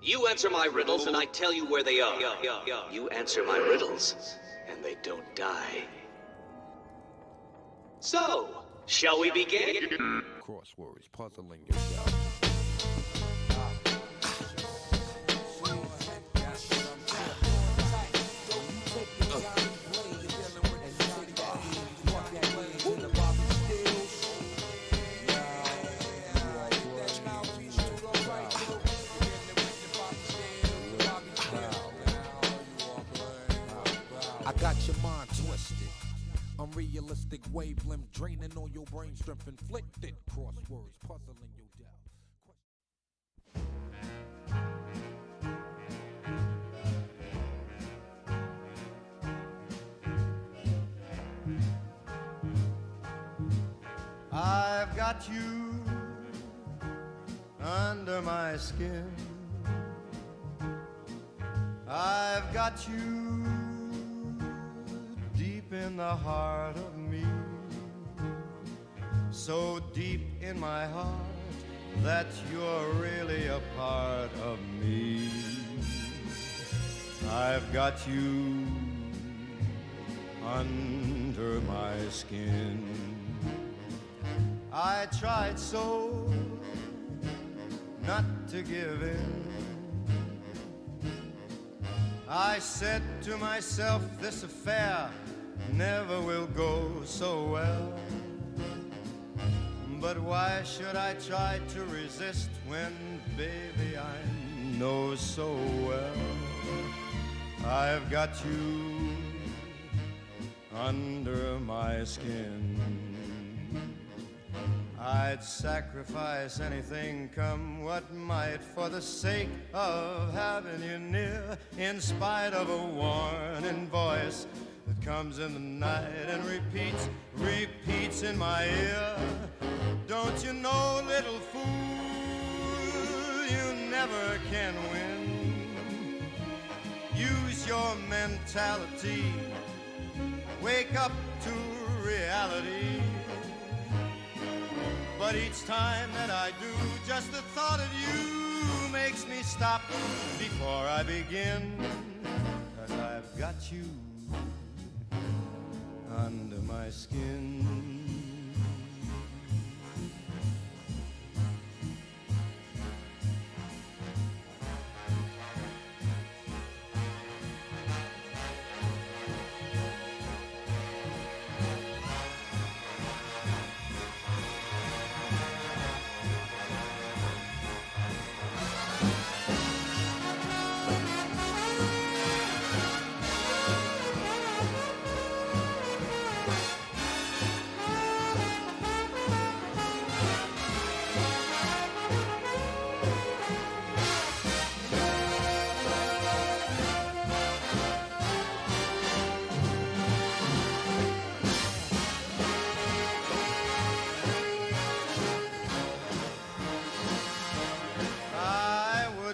You answer my riddles and I tell you where they are. You answer my riddles and they don't die. So, shall we begin? Crosswords puzzling yourself. I got your mind twisted. Unrealistic wavelength draining on your brain strength inflicted. Crosswords puzzling your doubt. I've got you under my skin. I've got you deep in the heart of me, so deep in my heart that you're really a part of me. I've got you under my skin. I tried so not to give in. I said to myself, this affair never will go so well. But why should I try to resist when, baby, I know so well I've got you under my skin. I'd sacrifice anything, come what might, for the sake of having you near, in spite of a warning voice that comes in the night and repeats in my ear. Don't you know, little fool, you never can win. Use your mentality, wake up to reality. But each time that I do, just the thought of you makes me stop before I begin. 'Cause I've got you under my skin.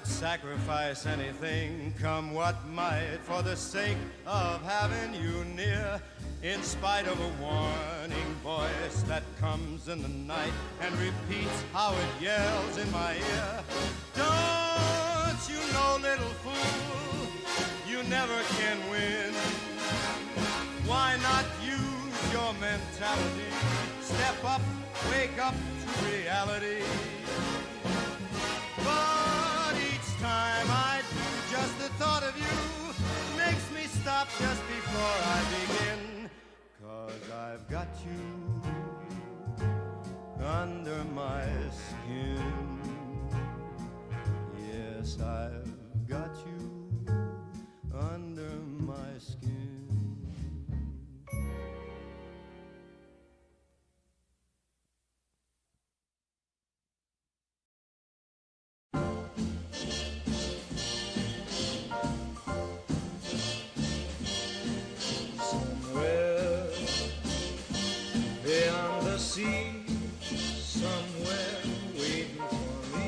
Sacrifice anything, come what might, for the sake of having you near, in spite of a warning voice that comes in the night and repeats how it yells in my ear. Don't you know, little fool, you never can win. Why not use your mentality? Step up, wake up to reality. But each time I do, just the thought of you makes me stop just before I begin. 'Cause I've got you under my skin. Yes, I've got you under my skin. Beyond the sea, somewhere waiting for me,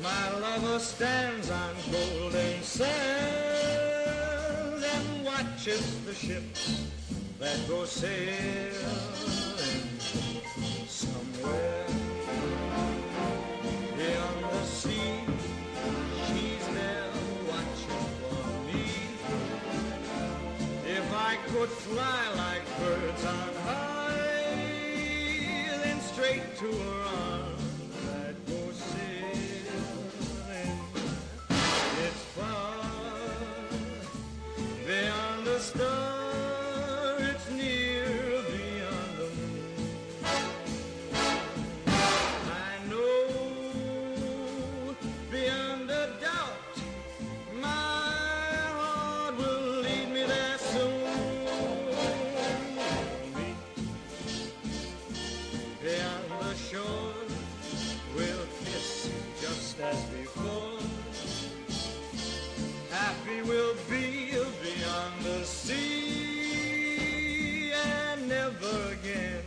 my lover stands on golden sand and watches the ships that go sailing. Somewhere beyond the sea, could fly like birds on high, then straight to her arms I'd go sailing. It's far beyond the star, it's near beyond the moon. I know beyond a doubt my heart will lead me there soon. Meet beyond the shore, we'll kiss just as before. Happy we'll be beyond the sea, and never again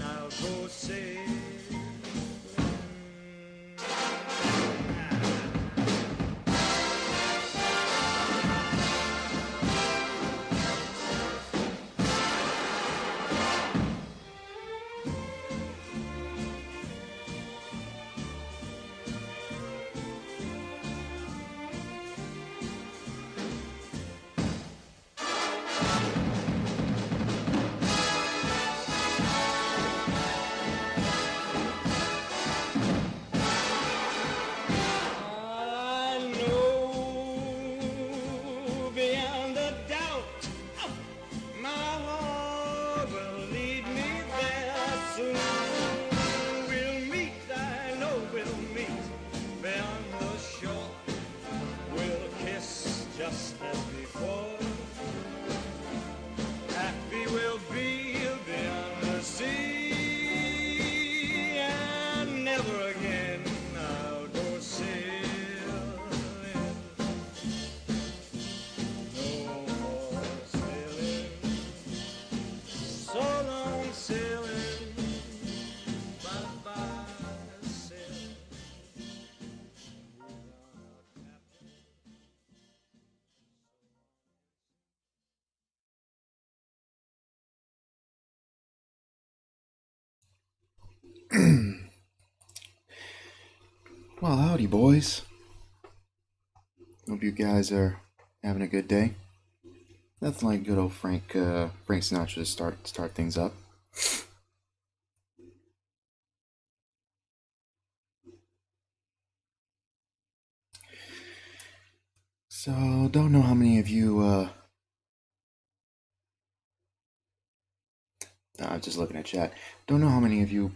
I'll go sailing. I know beyond a doubt my heart will lead me there soon. We'll meet, I know we'll meet beyond the shore. We'll kiss just as before. Happy we'll be beyond the sea, and never again I'll go sailing. No more sailing, so long sailing, bye-bye sailing. Well, howdy, boys. Hope you guys are having a good day. Nothing like good old Frank Sinatra to start things up. So, don't know how many of you. I'm just looking at chat. Don't know how many of you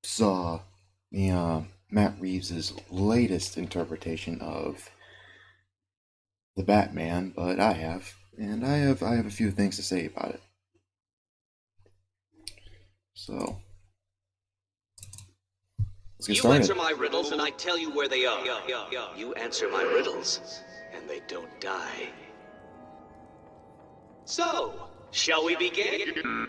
saw the Matt Reeves' latest interpretation of the Batman, but I have, and I have a few things to say about it. So let's get You started. answer my riddles and I tell you where they are. You answer my riddles and they don't die. So, shall we begin?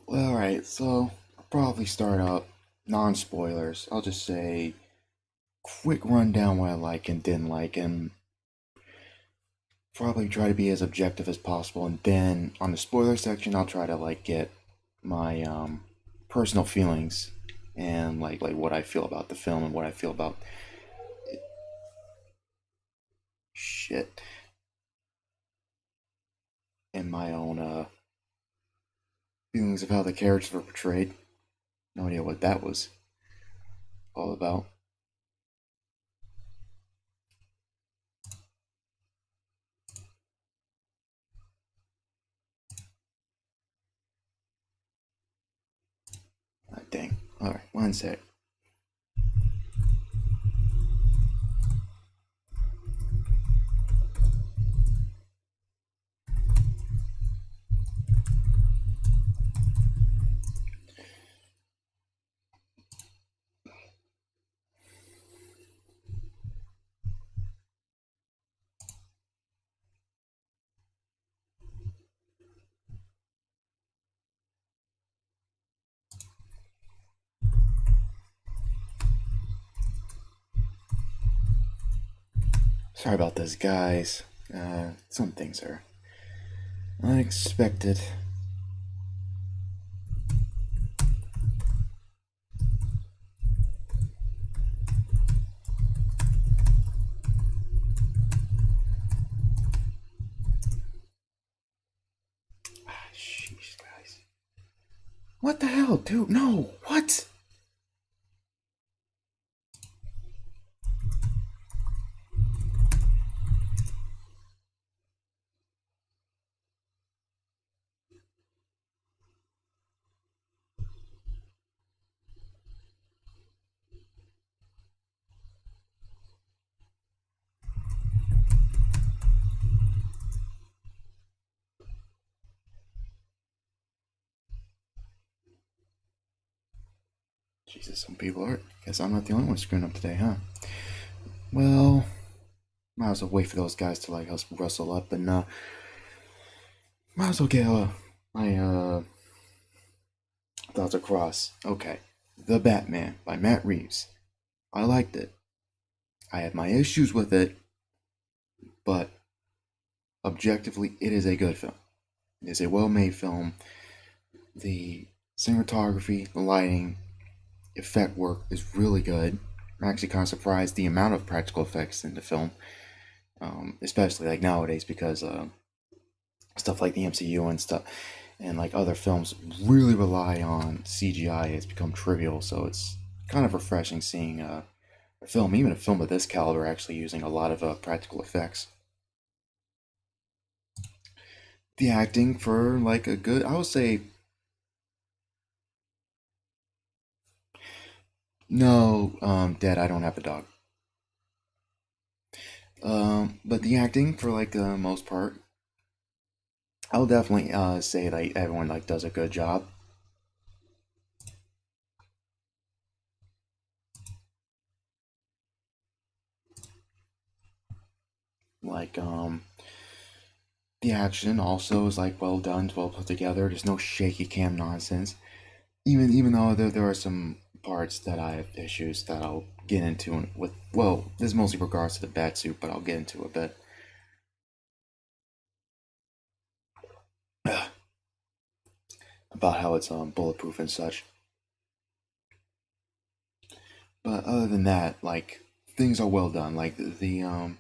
Well, alright, so I'll probably start up non-spoilers. I'll just say quick rundown what I like and didn't like, and probably try to be as objective as possible, and then on the spoiler section I'll try to like get my personal feelings and like what I feel about the film and what I feel about shit and my own feelings of how the characters were portrayed. No idea what that was all about. Ah, dang. Alright, one sec. Sorry about this, guys. Some things are unexpected. dude, no, what? Jesus, some people are. Guess I'm not the only one screwing up today, huh? Well, might as well wait for those guys to like us rustle up and might as well get my thoughts across. Okay, The Batman by Matt Reeves. I liked it. I had my issues with it, but objectively, it is a good film. It is a well-made film. The cinematography, the lighting, effect work is really good. I'm actually kind of surprised the amount of practical effects in the film, especially like nowadays, because stuff like the MCU and stuff and like other films really rely on CGI. It's become trivial, so it's kind of refreshing seeing a film, even a film of this caliber, actually using a lot of practical effects. The acting for like a good, I would say, no, Dad, I don't have a dog. But the acting for like the most part, I'll definitely say like everyone like does a good job. Like the action also is like well done, well put together. There's no shaky cam nonsense. Even though there are some parts that I have issues that I'll get into with. Well, this is mostly regards to the bat suit, but I'll get into a bit. About how it's bulletproof and such. But other than that, like things are well done. Like the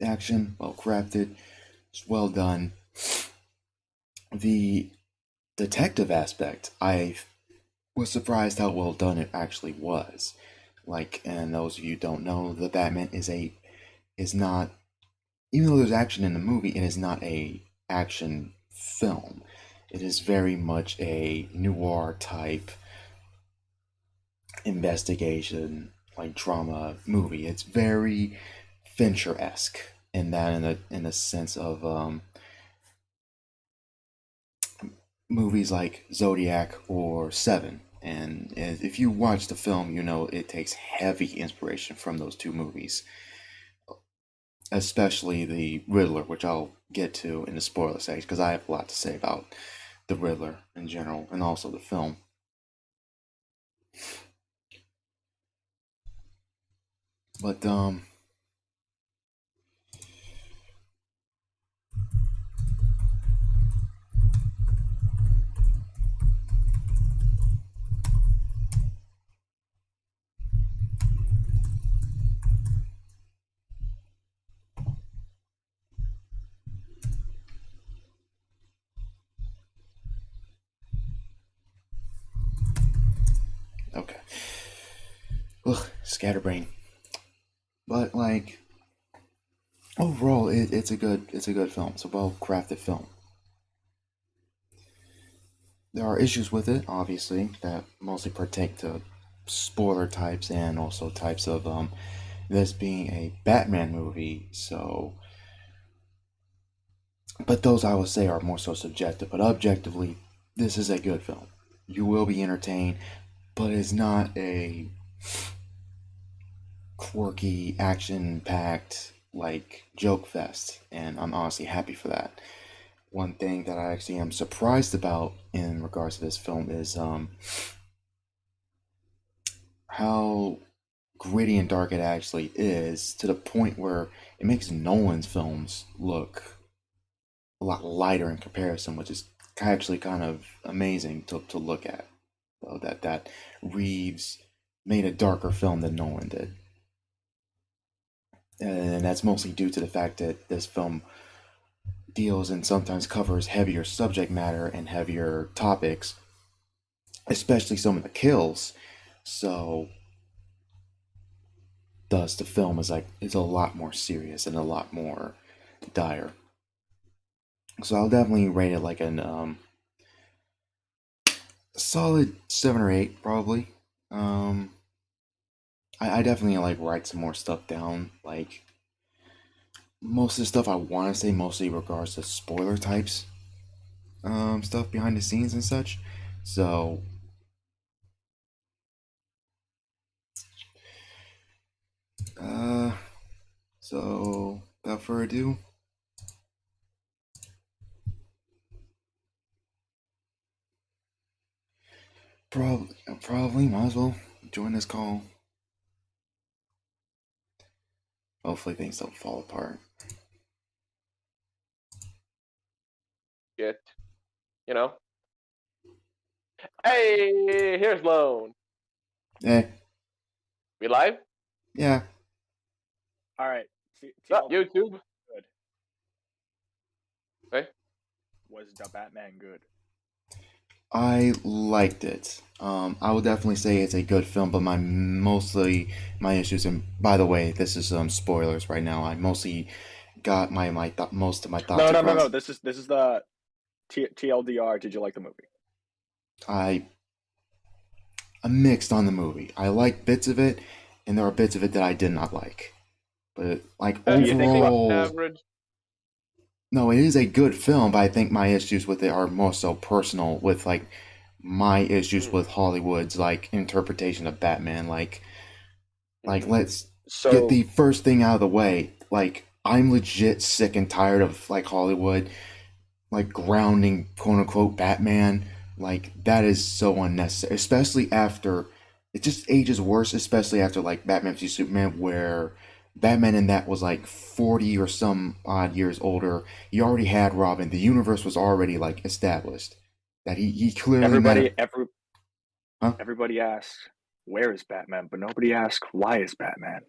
action, well crafted, it's well done. The detective aspect, I was surprised how well done it actually was. Like, and those of you who don't know, the Batman is not, even though there's action in the movie, it is not a action film. It is very much a noir type investigation, like drama movie. It's very Fincher-esque in that, in the sense of movies like Zodiac or Seven. And if you watch the film, you know it takes heavy inspiration from those two movies, especially the Riddler, which I'll get to in the spoiler section because I have a lot to say about the Riddler in general and also the film. But okay. Ugh, scatterbrain. But like overall, it's a good film. It's a well crafted film. There are issues with it, obviously, that mostly partake to spoiler types and also types of this being a Batman movie. So, but those I would say are more so subjective. But objectively, this is a good film. You will be entertained, but it's not a quirky, action-packed like joke fest, and I'm honestly happy for that. One thing that I actually am surprised about in regards to this film is how gritty and dark it actually is, to the point where it makes Nolan's films look a lot lighter in comparison, which is actually kind of amazing to look at. So that Reeves made a darker film than Nolan did. And that's mostly due to the fact that this film deals and sometimes covers heavier subject matter and heavier topics especially some of the kills. So thus the film is a lot more serious and a lot more dire. So I'll definitely rate it like an solid 7 or 8 probably. I definitely like write some more stuff down. Like most of the stuff I want to say mostly regards to spoiler types, stuff behind the scenes and such. So uh, so without further ado, probably might as well join this call. Hopefully things don't fall apart. Shit. You know? Hey, here's Lone. Eh, We live? yeah. All right. What's up, YouTube? Good. Hey? Was the Batman good? I liked it. I would definitely say it's a good film, but mostly my issues. And by the way, this is spoilers right now. I mostly got most of my thoughts. No. This is the TLDR. Did you like the movie? I'm mixed on the movie. I like bits of it, and there are bits of it that I did not like. But like You think it was overall, average? no, it is a good film. But I think my issues with it are more so personal. With like my issues with Hollywood's like interpretation of Batman. Like let's So get the first thing out of the way. Like I'm legit sick and tired of like Hollywood like grounding quote unquote Batman. Like that is so unnecessary, especially after it just ages worse, especially after like Batman v Superman, where Batman in that was like 40 or some odd years older. You already had Robin. The universe was already like established. That he clearly everybody asks where is Batman, but nobody asks why is Batman.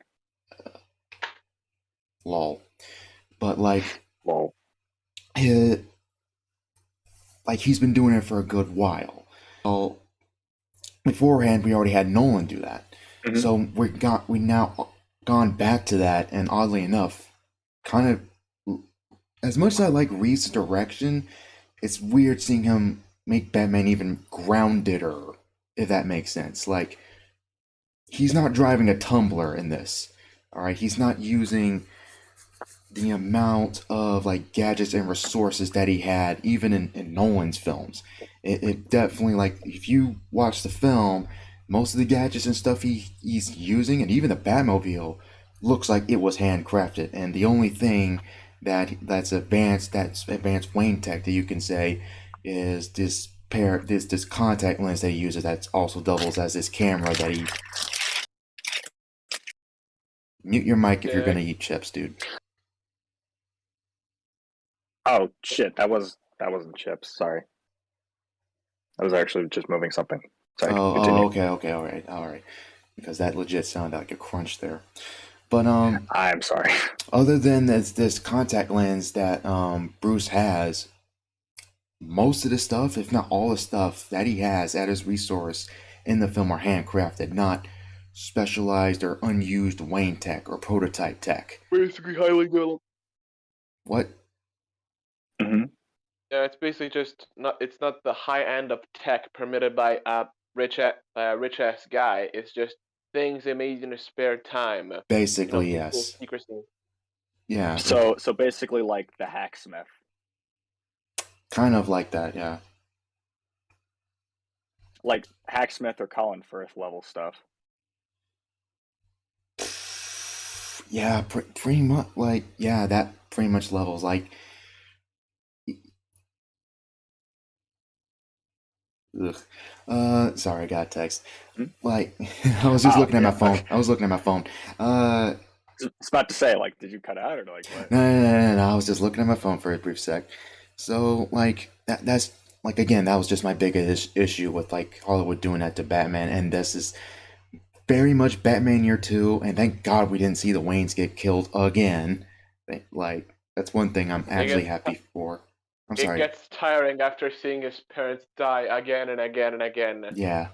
lol. But like Well, like he's been doing it for a good while. Well, beforehand we already had Nolan do that. Mhm. So we now gone back to that, and oddly enough, kind of as much as I like Reeves' direction, it's weird seeing him make Batman even groundeder, if that makes sense. Like he's not driving a tumbler in this. All right, he's not using the amount of like gadgets and resources that he had even in Nolan's films. It definitely, like, if you watch the film, most of the gadgets and stuff he's using, and even the Batmobile, looks like it was handcrafted. And the only thing that's advanced Wayne tech that you can say is this contact lens that he uses that also doubles as this camera that he. Mute your mic if you're gonna eat chips, dude. oh shit, that wasn't chips. Sorry, I was actually just moving something. Sorry. Continue. Okay, all right. Because that legit sounded like a crunch there. But I'm sorry. other than this contact lens that Bruce has, most of the stuff, if not all the stuff that he has at his resource in the film are handcrafted, not specialized or unused Wayne tech or prototype tech. Basically highly developed. What? Hmm. Yeah, it's basically just it's not the high end of tech permitted by a rich ass guy. It's just things they made in their spare time. Basically, You know, full yes. secrecy. Yeah. So basically, like the hacksmith. Kind of like that, yeah. Like hacksmith or Colin Firth level stuff. Yeah, pretty much, like, yeah, that pretty much levels, like, sorry, I got a text. Like, I was just looking at my phone. I was looking at my phone. It's about to say, like, did you cut out or like what? No, I was just looking at my phone for a brief sec. So, like, that's, like, again, that was just my biggest issue with, like, Hollywood doing that to Batman, and this is very much Batman Year 2, and thank God we didn't see the Waynes get killed again. Like, that's one thing I'm actually happy for. I'm it sorry. gets tiring after seeing his parents die again and again and again. Yeah.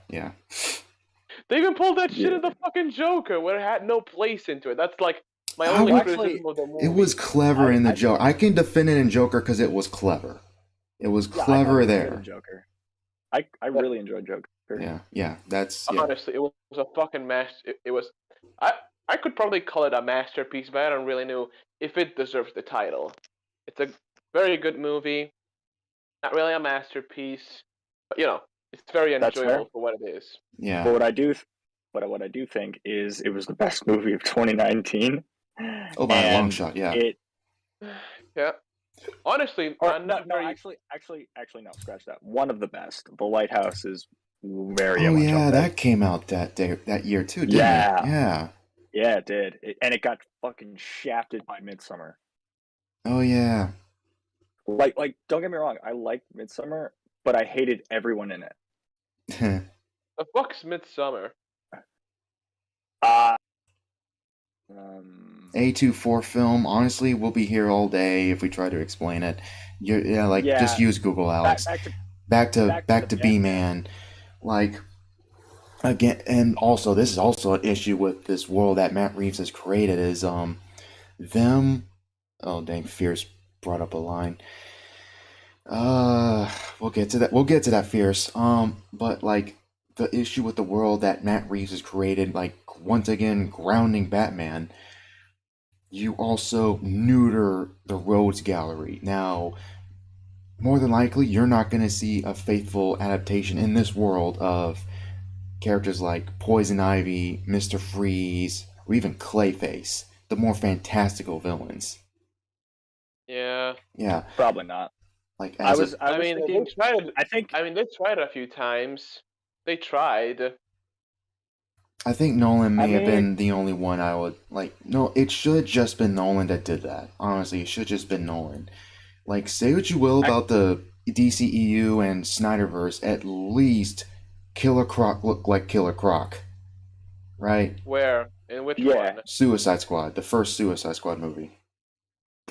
They even pulled that shit Yeah. in the fucking Joker, where it had no place into it. That's like my I only would- criticism of the movie. It was clever in the I Joker. I can defend it in Joker because it was clever. It was Yeah, I thought clever it was good there. in Joker. I really enjoyed Joker. Yeah. That's yeah. Honestly, it was a fucking mess. It was. I could probably call it a masterpiece, but I don't really know if it deserves the title. It's a very good movie. Not really a masterpiece, but it's very That's enjoyable fair. for what it is. Yeah. But what I do think is it was the best movie of 2019. Oh, by a long And shot. Yeah. It Yeah. Honestly, or, I'm no, not no, very. actually, no, scratch that. One of the best. The Lighthouse is very. Oh much yeah, up there. that came out that year too, didn't Yeah. it? Yeah. Yeah, it did, and it got fucking shafted by Midsummer. Oh yeah. Like, don't get me wrong, I liked Midsummer, but I hated everyone in it. The fuck's Midsummer? A24 film. Honestly, we'll be here all day if we try to explain it. Just use Google, Alex. Back to B-Man. Like, again, and also this is also an issue with this world that Matt Reeves has created is them. Oh dang, Fierce brought up a line. We'll get to that. We'll get to that, Fierce. But like the issue with the world that Matt Reeves has created, like once again grounding Batman. You also neuter the Rogues Gallery. Now, more than likely, you're not going to see a faithful adaptation in this world of characters like Poison Ivy, Mr. Freeze, or even Clayface, the more fantastical villains. Yeah. Yeah. Probably not. Like I was mean, thinking, they tried. I mean, they tried a few times. They tried. I think Nolan may have mean- been the only one I would like. No, it should just been Nolan that did that. Honestly, it should just been Nolan. Like, say what you will about the DCEU and Snyderverse, at least Killer Croc looked like Killer Croc, right? Where? In which Yeah. one? Suicide Squad, the first Suicide Squad movie.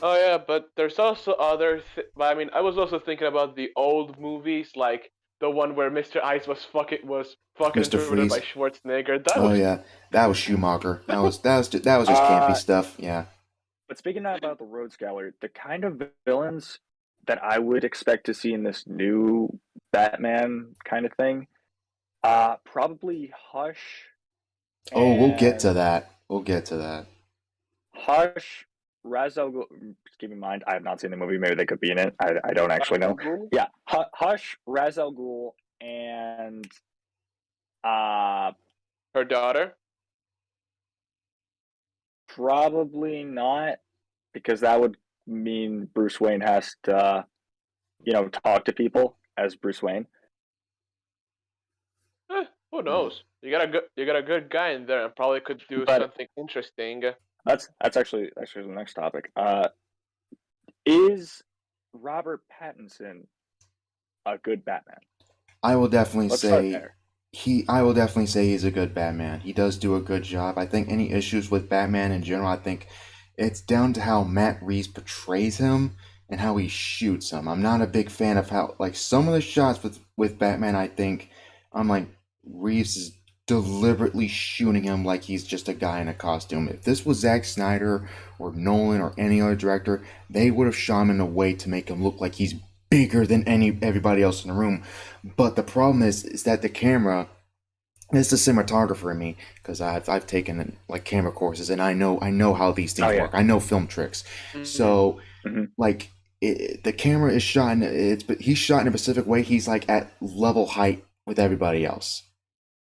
Oh yeah, but there's also other. But I mean, I was also thinking about the old movies, like the one where Mr. Ice was fucking Mr. interpreted by Freeze. Schwarzenegger. That Oh was yeah, that was Schumacher. That was just campy stuff. Yeah. But speaking now about the Rogues Gallery, the kind of villains that I would expect to see in this new Batman kind of thing, probably Hush. Oh, we'll get to and- that. We'll get to that. Hush, Ra's al Ghul. Keep in mind, I have not seen the movie. Maybe they could be in it. I don't actually know. Yeah, Hush, Ra's al Ghul, and Her daughter. probably not, because that would mean Bruce Wayne has to, talk to people as Bruce Wayne. Who knows? You got a good guy in there, and probably could do But- something interesting. That's actually the next topic. Is Robert Pattinson a good Batman? I will definitely Let's start say there. I will definitely say he's a good Batman. He does do a good job. I think any issues with Batman in general, I think it's down to how Matt Reeves portrays him and how he shoots him. I'm not a big fan of how, like, some of the shots with Batman, I think I'm like, Reeves is deliberately shooting him like he's just a guy in a costume. If this was Zack Snyder or Nolan or any other director, they would have shot him in a way to make him look like he's bigger than everybody else in the room. But the problem is that the camera, it's the cinematographer in me, because I've taken like camera courses and I know how these things work. I know film tricks. So like the camera is shot he's shot in a specific way. He's like at level height with everybody else.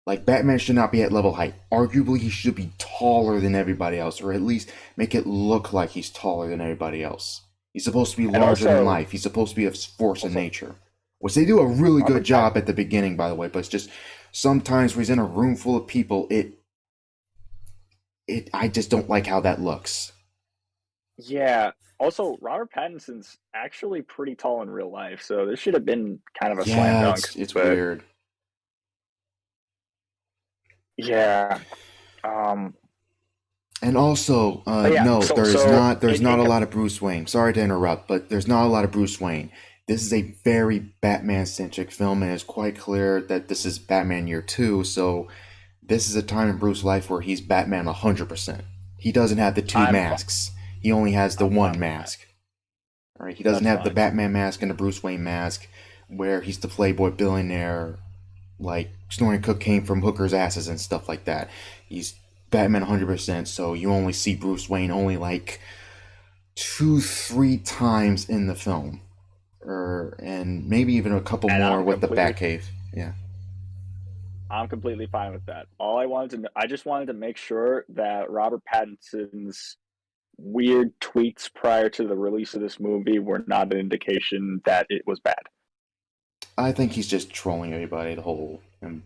Like, Batman should not be at level height. Arguably, he should be taller than everybody else, or at least make it look like he's taller than everybody else. He's supposed to be larger than life. He's supposed to be a force of nature. Which they do a really good job at the beginning, by the way, but it's just sometimes when he's in a room full of people, I just don't like how that looks. Yeah. Also, Robert Pattinson's actually pretty tall in real life, so this should have been kind of a slam Yeah, dunk. it's but- weird. Yeah. And also, But yeah, no, so- there's so not a it- lot of Bruce Wayne. Sorry to interrupt, but there's not a lot of Bruce Wayne. this is a very Batman-centric film, and it's quite clear that this is Batman Year 2, so this is a time in Bruce's life where he's Batman 100%. He doesn't have the two masks. He only has the one mask. All right, he doesn't have the Batman mask and the Bruce Wayne mask, where he's the playboy billionaire, like snorting cocaine from hookers' asses and stuff like that. He's Batman 100%, so you only see Bruce Wayne only like 2-3 times in the film, and maybe even a couple more with the Batcave. Yeah, I'm completely fine with that. I just wanted to make sure that Robert Pattinson's weird tweets prior to the release of this movie were not an indication that it was bad. I think he's just trolling everybody. The whole and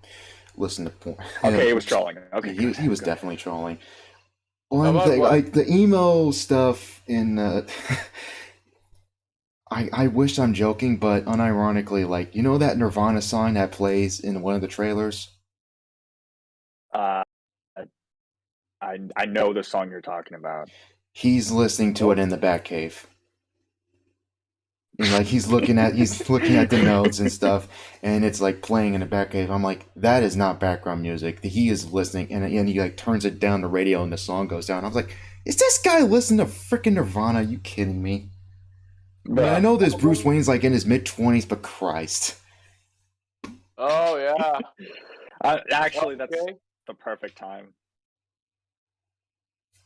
listen to point. Okay, he was trolling. Okay, he was definitely trolling. One thing, like the emo stuff in. I wish I'm joking, but unironically, like, you know that Nirvana song that plays in one of the trailers? I know the song you're talking about. He's listening to it in the Batcave. And like he's looking at the notes and stuff, and it's like playing in the Batcave. I'm like, that is not background music. He is listening, and he like turns it down the radio, and the song goes down. I was like, is this guy listening to freaking Nirvana? Are you kidding me? I mean, I know this Bruce Wayne's like in his mid-20s, but Christ. Oh yeah. Actually, that's the perfect time.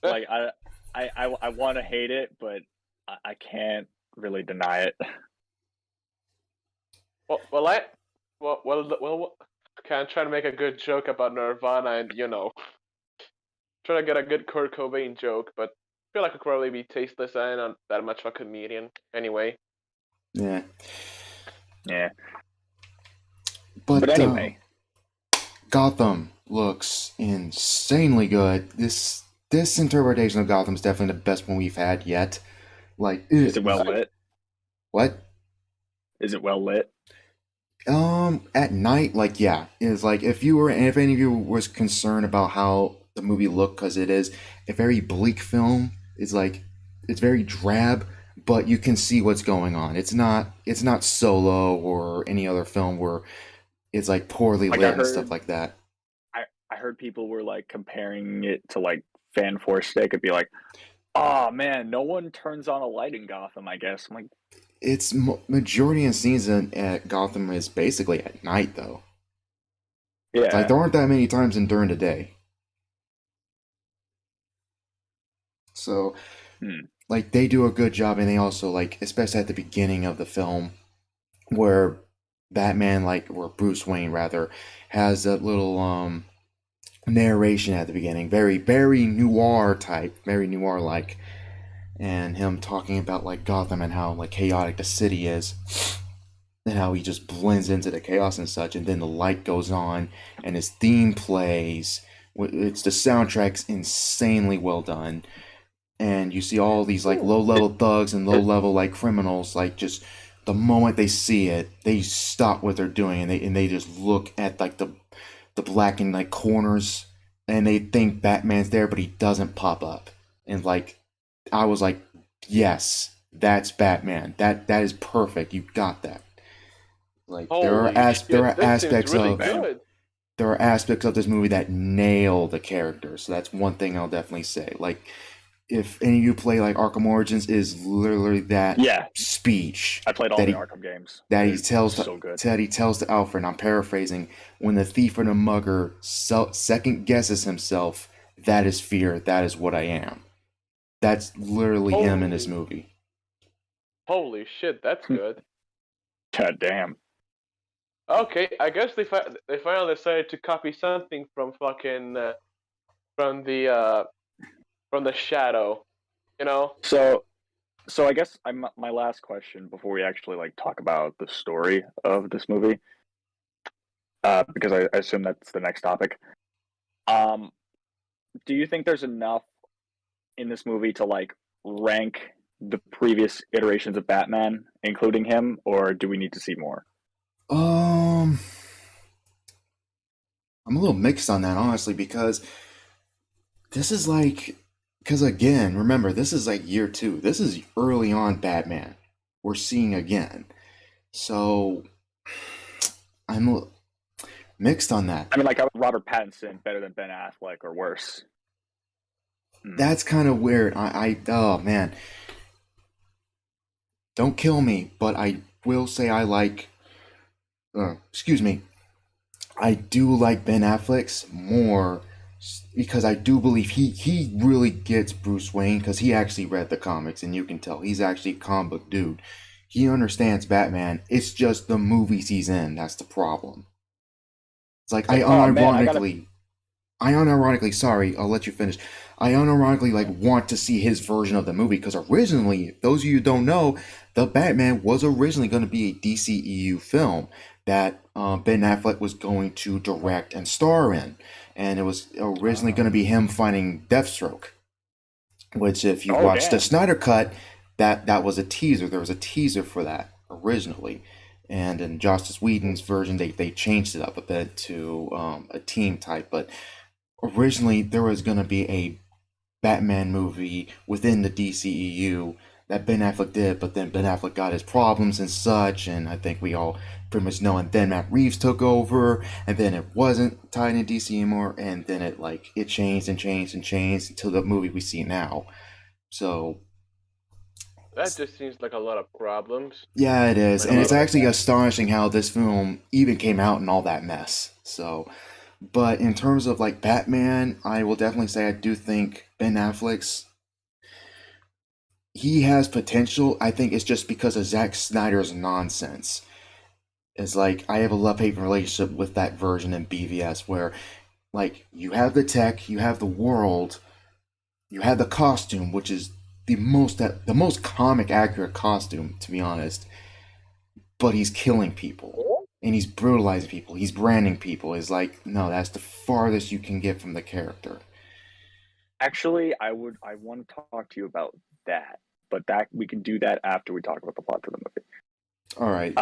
Like I want to hate it, but I can't really deny it. Well, okay, I'm trying to make a good joke about Nirvana, and trying to get a good Kurt Cobain joke, but I feel like I could probably be tasteless and I'm not that much of a comedian anyway. Yeah. Yeah. But anyway, Gotham looks insanely good. This interpretation of Gotham is definitely the best one we've had yet. Like, is it well lit? What? Is it well lit? At night, like, yeah. It's like if any of you was concerned about how the movie looked, because it is a very bleak film. It's like it's very drab, but you can see what's going on. It's not Solo or any other film where it's like poorly lit and stuff like that. I heard people were like comparing it to like Fan Force Stick. It'd be like, oh man, no one turns on a light in Gotham, I guess. I'm like, it's majority of scenes at Gotham is basically at night, though. Yeah, like there aren't that many times during the day. So, like they do a good job, and they also like, especially at the beginning of the film, where or Bruce Wayne rather, has that little narration at the beginning, very very noir type, very noir like, and him talking about like Gotham and how like chaotic the city is, and how he just blends into the chaos and such, and then the light goes on and his theme plays. The soundtrack's insanely well done, and you see all these like low level thugs and low level like criminals, like just the moment they see it, they stop what they're doing and they just look at like the blackened like corners, and they think Batman's there, but he doesn't pop up. And like I was like, yes, that's Batman. That is perfect. You got that. Like there are aspects of this movie that nail the characters. So that's one thing I'll definitely say. Like if any of you play like Arkham Origins, is literally that speech. I played all the Arkham games. That he tells to Alfred, and I'm paraphrasing, when the thief or the mugger second guesses himself, that is fear, that is what I am. That's literally him in this movie. Holy shit, that's good. God damn. Okay, I guess they finally decided to copy something from fucking from the Shadow, So I guess my last question before we actually like talk about the story of this movie, because I assume that's the next topic. Do you think there's enough in this movie to like rank the previous iterations of Batman, including him, or do we need to see more? I'm a little mixed on that, honestly, because this is like, because again, remember, this is like year 2. This is early on Batman we're seeing again. So I'm mixed on that. I mean, like Robert Pattinson better than Ben Affleck or worse. That's kind of weird. Oh man, don't kill me, but I will say I like. Excuse me. I do like Ben Affleck's more because I do believe he really gets Bruce Wayne because he actually read the comics and you can tell he's actually a comic book dude. He understands Batman. It's just the movies he's in that's the problem. It's like I unironically, sorry, I'll let you finish. I unironically like want to see his version of the movie because originally, those of you who don't know, the Batman was originally going to be a DCEU film that Ben Affleck was going to direct and star in, and it was originally going to be him fighting Deathstroke. Which, if you watch the Snyder Cut, that was a teaser. There was a teaser for that originally. And in Joss Whedon's version, they changed it up a bit to a team type. But originally, there was going to be a Batman movie within the DCEU that Ben Affleck did. But then Ben Affleck got his problems and such. And I think we all pretty much know. And then Matt Reeves took over. And then it wasn't tied in DC anymore. And then it changed and changed and changed until the movie we see now. So that just seems like a lot of problems. Yeah, it is. And it's actually astonishing how this film even came out in all that mess. So, but in terms of like Batman, I will definitely say I do think Ben Affleck's, he has potential. I think it's just because of Zack Snyder's nonsense. It's like I have a love-hate relationship with that version in BVS where like you have the tech, you have the world, you have the costume, which is the most comic accurate costume, to be honest, but he's killing people and he's brutalizing people, he's branding people. It's like, no, that's the farthest you can get from the character. Actually, I want to talk to you about that, but that we can do that after we talk about the plot to the movie. All right.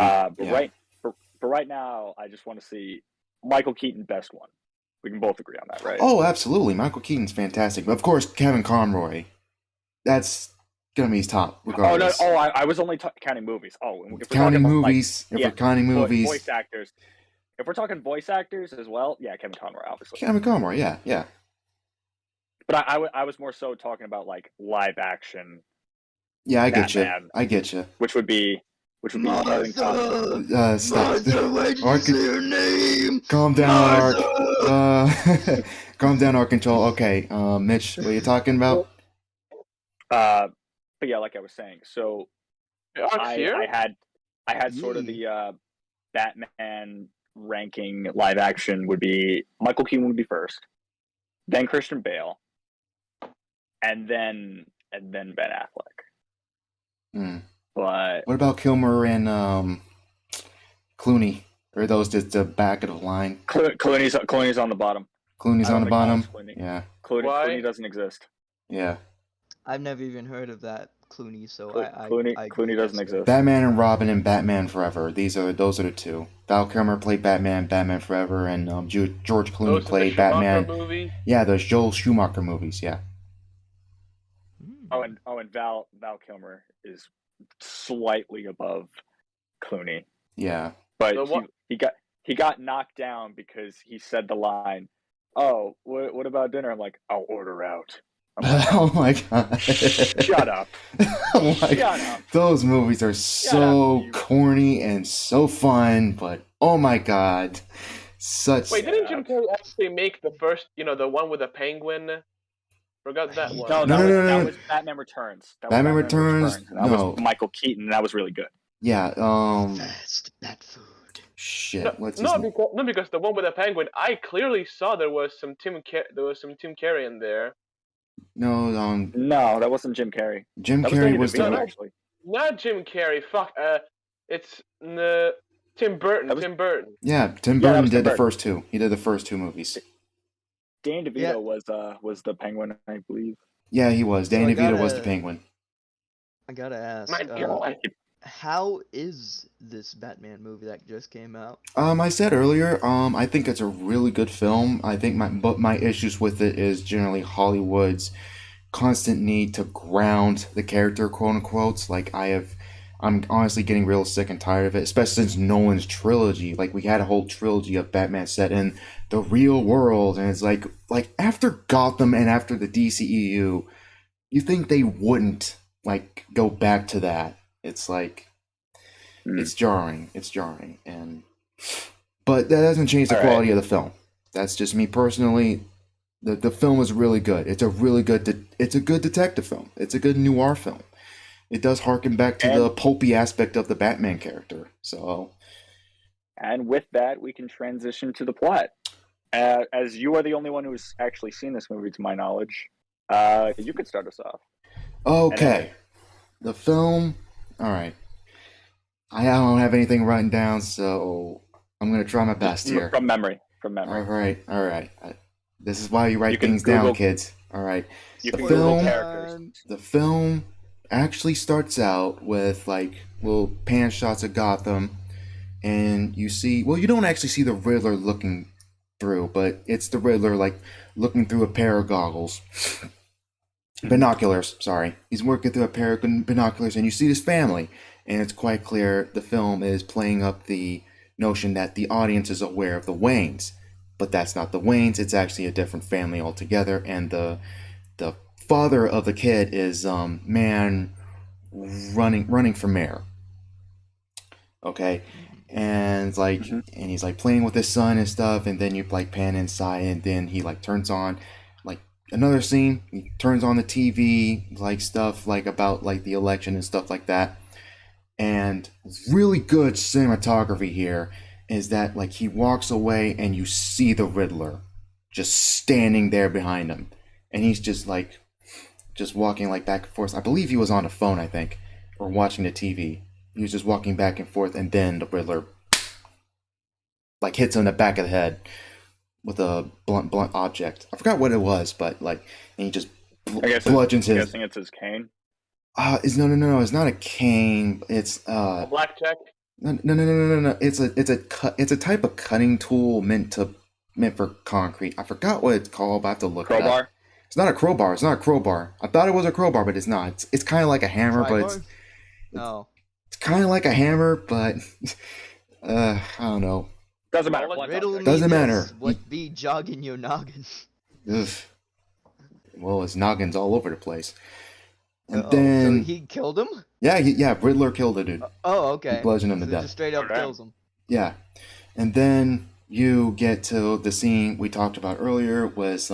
But right now, I just want to see Michael Keaton best one. We can both agree on that, right? Oh, absolutely. Michael Keaton's fantastic, but of course, Kevin Conroy. That's gonna be his top, regardless. Oh, no! I was only counting movies. Oh, if we're counting talking movies. If we're counting movies, voice actors. If we're talking voice actors as well, yeah, Kevin Conroy, obviously. Kevin Conroy, yeah. But I was more so talking about like live action. Yeah, I Batman, get you. Which would be Martha. Stop. Why'd you say her name? Calm down, Ark. Calm down, Ark Control. Okay, Mitch, what are you talking about? But yeah, like I was saying, so I had sort of the Batman ranking live action would be Michael Keaton would be first, then Christian Bale, and then Ben Affleck. But what about Kilmer and Clooney? Or are those just the back of the line? Clooney's on the bottom. Clooney's on the bottom. Yeah. Clooney doesn't exist. Yeah. I've never even heard of that Clooney, so Clooney doesn't exist. Batman and Robin and Batman Forever. Those are the two. Val Kilmer played Batman Forever, and George Clooney played Batman. Movies? Yeah, those Joel Schumacher movies. Yeah. And Val Kilmer is slightly above Clooney. Yeah. But he got knocked down because he said the line, "Oh, what about dinner?" I'm like, "I'll order out." Like, oh my god! Shut up! Shut up! Those movies are so corny and so fun, but oh my god, such. Wait, didn't Jim Carrey actually make the first? The one with the penguin. Forgot that one. No, that was Batman Returns. Batman Returns. That was Michael Keaton. And that was really good. Yeah. Fast bat food. Shit. Because the one with the penguin, I clearly saw there was some Tim Carrey in there. No, no, that wasn't Jim Carrey. Jim Carrey was actually. Not Jim Carrey. Fuck. It's Tim Burton. Tim Burton. Yeah, Tim Burton did the first two. He did the first two movies. Dan DeVito was the Penguin, I believe. Yeah, he was. Dan DeVito was the Penguin. I gotta ask. How is this Batman movie that just came out? I said earlier, I think it's a really good film. I think my issues with it is generally Hollywood's constant need to ground the character, quote unquote. Like I I'm honestly getting real sick and tired of it, especially since Nolan's trilogy. Like we had a whole trilogy of Batman set in the real world, and it's like after Gotham and after the DCEU, you think they wouldn't like go back to that. It's like it's jarring. It's jarring, but that doesn't change the quality of the film. That's just me personally. The film is really good. It's a really good. It's a good detective film. It's a good noir film. It does harken back to the pulpy aspect of the Batman character. So, and with that, we can transition to the plot. As you are the only one who's actually seen this movie, to my knowledge, you could start us off. Okay, the film. All right, I don't have anything written down, so I'm gonna try my best here. From memory. All right. This is why you write things down, kids. All right. The film actually starts out with like little pan shots of Gotham, and you see, well, you don't actually see the Riddler looking through, but it's the Riddler like looking through a pair of goggles. Binoculars, sorry. He's working through a pair of binoculars, and you see his family, and it's quite clear the film is playing up the notion that the audience is aware of the Waynes, but that's not the Waynes. It's actually a different family altogether, and the father of the kid is man running for mayor. Okay, and like and he's like playing with his son and stuff, and then you like pan inside, and then he like turns on like another scene. He turns on the TV, like stuff like about like the election and stuff like that. And really good cinematography here is that like he walks away and you see the Riddler just standing there behind him, and he's just like just walking like back and forth. I believe he was on a phone, I think, or watching the TV. He was just walking back and forth, and then the Riddler like hits him in the back of the head with a blunt object. I forgot what it was, but like, and he just bludgeons his. I'm guessing it's his cane. No. It's not a cane. It's a blackjack. No. It's a type of cutting tool meant for concrete. I forgot what it's called, but I have to look it up. Crowbar? It's not a crowbar. It's not a crowbar. I thought it was a crowbar, but it's not. It's kind of like a hammer, but it's kind of like a hammer, but I don't know. Doesn't matter. Doesn't matter. What be jogging your noggin? Ugh. Well, his noggin's all over the place. And then so he killed him? Yeah, Riddler killed the dude. Oh, okay. He bludgeoned him to death. Just straight up kills him. Yeah. And then you get to the scene we talked about earlier was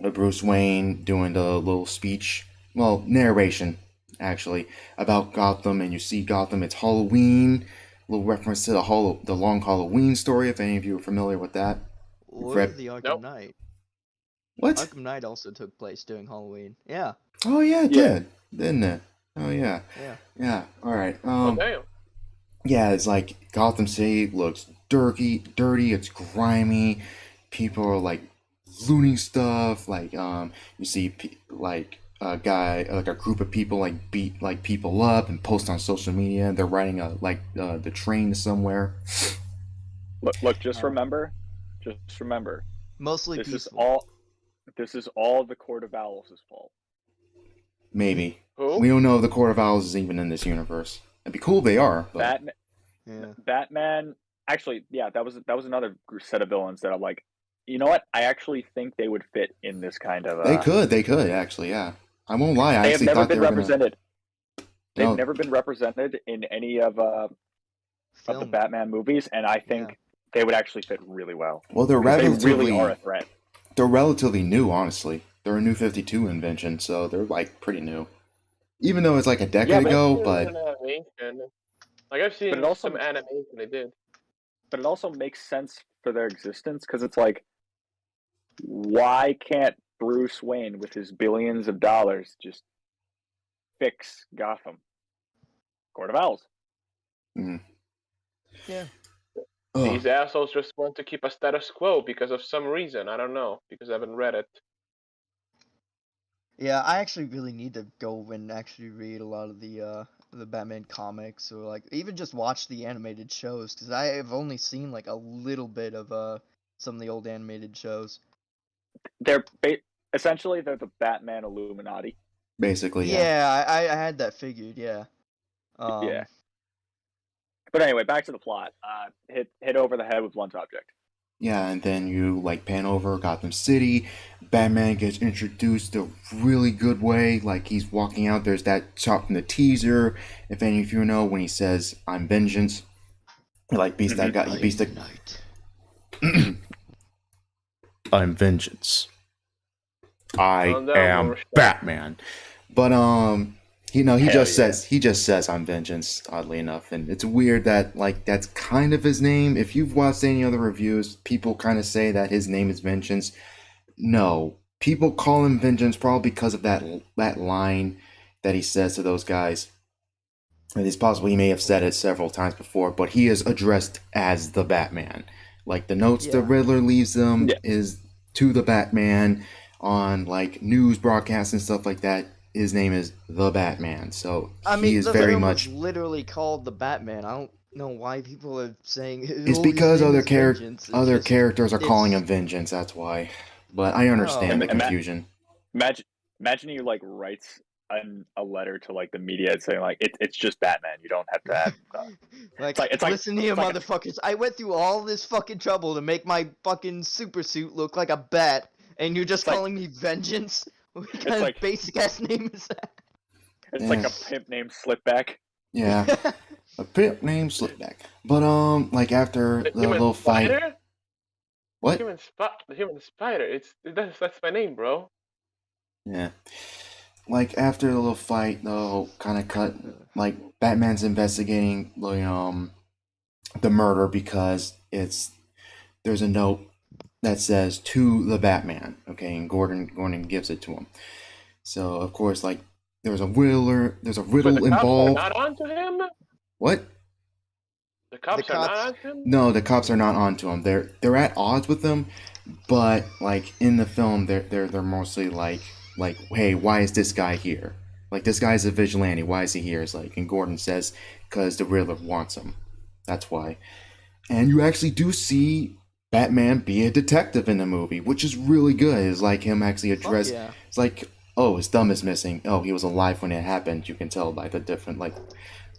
Bruce Wayne doing the little speech, well, narration actually, about Gotham, and you see Gotham, it's Halloween, a little reference to the Long Halloween story, if any of you are familiar with that. Or the Arkham Knight. What? Arkham Knight also took place during Halloween. Yeah. Oh yeah, it did, didn't it? Oh yeah. Yeah. All right. Damn. Yeah, it's like Gotham City looks dirty. It's grimy. People are like looting stuff. Like you see like a group of people like beat like people up and post on social media. And they're riding the train somewhere. Look. Just remember. Mostly This is all the Court of Owls' fault. Maybe. Who? We don't know if the Court of Owls is even in this universe. It'd be cool if they are. But... Batman. Actually, yeah, that was another set of villains that I'm like, you know what? I actually think they would fit in this kind of. They could actually, yeah. I won't lie. They have never been represented. They've never been represented in any of the Batman movies, and I think they would actually fit really well. Well, they really are a threat. They're relatively new, honestly. They're a New 52 invention, so they're like pretty new. Even though it's like a decade ago, but like I've seen some animation they did. But it also makes sense for their existence because it's like, why can't Bruce Wayne, with his billions of dollars, just fix Gotham? Court of Owls. Mm. Yeah. These assholes just want to keep a status quo because of some reason. I don't know, because I haven't read it. Yeah, I actually really need to go and actually read a lot of the Batman comics, or like even just watch the animated shows, because I have only seen like a little bit of some of the old animated shows. They're essentially the Batman Illuminati. Basically, yeah. I had that figured, yeah. Yeah. But anyway, back to the plot. Hit over the head with blunt object. Yeah, and then you like pan over Gotham City. Batman gets introduced a really good way. Like he's walking out. There's that shot from the teaser. If any of you know when he says, "I'm vengeance," like beast that guy. Beast that. I'm vengeance. I am Batman. But he just says I'm vengeance, oddly enough, and it's weird that like that's kind of his name. If you've watched any other reviews, people kind of say that his name is Vengeance. No, people call him Vengeance probably because of that line that he says to those guys. And it's possible he may have said it several times before, but he is addressed as the Batman. Like the notes the Riddler leaves them is to the Batman on like news broadcasts and stuff like that. His name is the Batman, so he is very much literally called the Batman. I don't know why people are saying it's because other characters are calling him Vengeance. That's why. But I understand the confusion. Imagine he like writes a letter to like the media saying like it's just Batman. You don't have to have listen here, motherfuckers. I went through all this fucking trouble to make my fucking super suit look like a bat, and you're just calling me Vengeance. What kind of basic ass name is that? It's like a pimp named Slickback. Yeah, a pimp named Slickback. But like after the little fight. What? The human spider. That's my name, bro. Yeah. Like after the little fight, the whole kind of cut. Like Batman's investigating the murder because there's a note that says to the Batman, okay, and Gordon gives it to him. So of course, like there's a riddle involved. Not onto him. What? The cops are not onto him. No, the cops are not onto him. They're at odds with him, but like in the film, they're mostly like, hey, why is this guy here? Like this guy's a vigilante. Why is he here? It's like, and Gordon says, because the Riddler wants him. That's why. And you actually do see Batman be a detective in the movie, which is really good. It's like him actually address. It's like, oh, his thumb is missing. Oh, he was alive when it happened. You can tell by the different like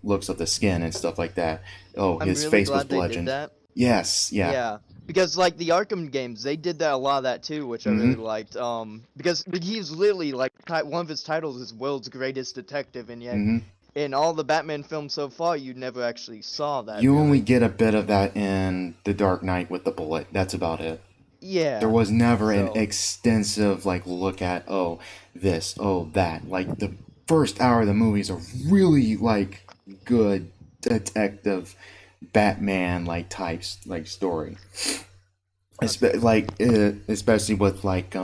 looks of the skin and stuff like that. Oh, his face was bludgeoned. Yes, yeah. Yeah, because like the Arkham games, they did that a lot of that too, which I really liked. Because he's literally like one of his titles is World's Greatest Detective, and yet in all the Batman films so far, you never actually saw that. You only get a bit of that in The Dark Knight with the bullet. That's about it. Yeah. There was never an extensive like look at this, that. Like the first hour of the movie is a really like good detective Batman like types like story. Especially with like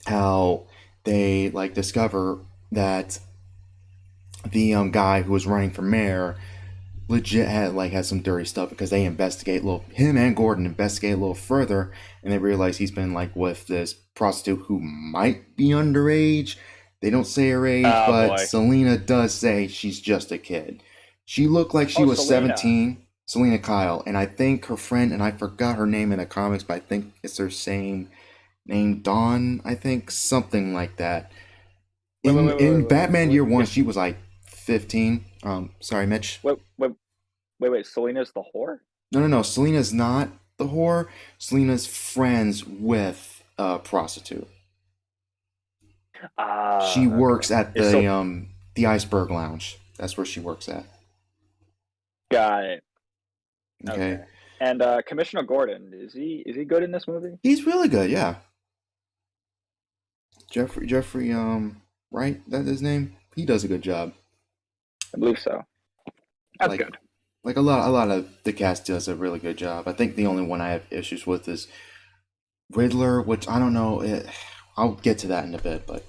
how they like discover that the guy who was running for mayor legit had some dirty stuff, because they investigate him and Gordon investigate a little further, and they realize he's been like with this prostitute who might be underage. They don't say her age, but Selina does say she's just a kid. She looked like she was 17. Selina Kyle, and I think her friend, and I forgot her name in the comics, but I think it's her same name, Dawn. I think something like that. In Batman Year One, she was like 15. Sorry, Mitch. Wait. Selina's the whore? No. Selina's not the whore. Selina's friends with a prostitute. She works at the Iceberg Lounge. That's where she works at. Got it. Okay. And Commissioner Gordon, is he good in this movie? He's really good, yeah. Jeffrey, right? That's his name. He does a good job. I believe so. That's good. Like a lot of the cast does a really good job. I think the only one I have issues with is Riddler, which I don't know. I'll get to that in a bit, but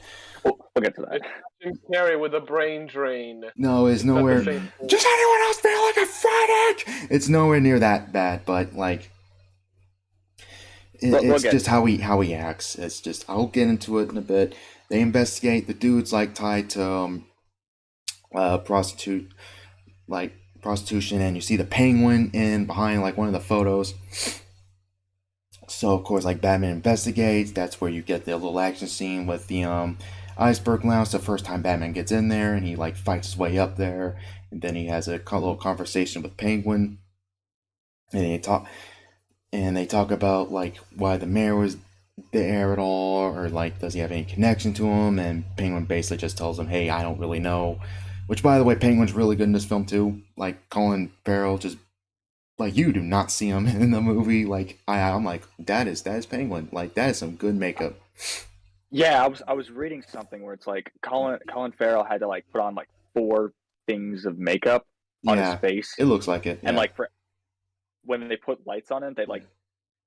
we'll get to that. Jim Carrey with a brain drain. No, it's nowhere. Does anyone else feel like a fanatic? It's nowhere near that bad, but like, it's just how he acts. It's just, I'll get into it in a bit. They investigate. The dude's like tied to prostitution, and you see the Penguin in behind like one of the photos. So of course, like Batman investigates. That's where you get the little action scene with the Iceberg Lounge. The first time Batman gets in there, and he like fights his way up there, and then he has a little conversation with Penguin, and they talk about like why the mayor was there at all, or like does he have any connection to him? And Penguin basically just tells him, "Hey, I don't really know." Which, by the way, Penguin's really good in this film too. Like Colin Farrell, just like you do not see him in the movie. Like I'm like that is Penguin. Like that is some good makeup. Yeah, I was reading something where it's like Colin Farrell had to like put on like 4 things of makeup on his face. It looks like it. And yeah. like for when they put lights on him, they like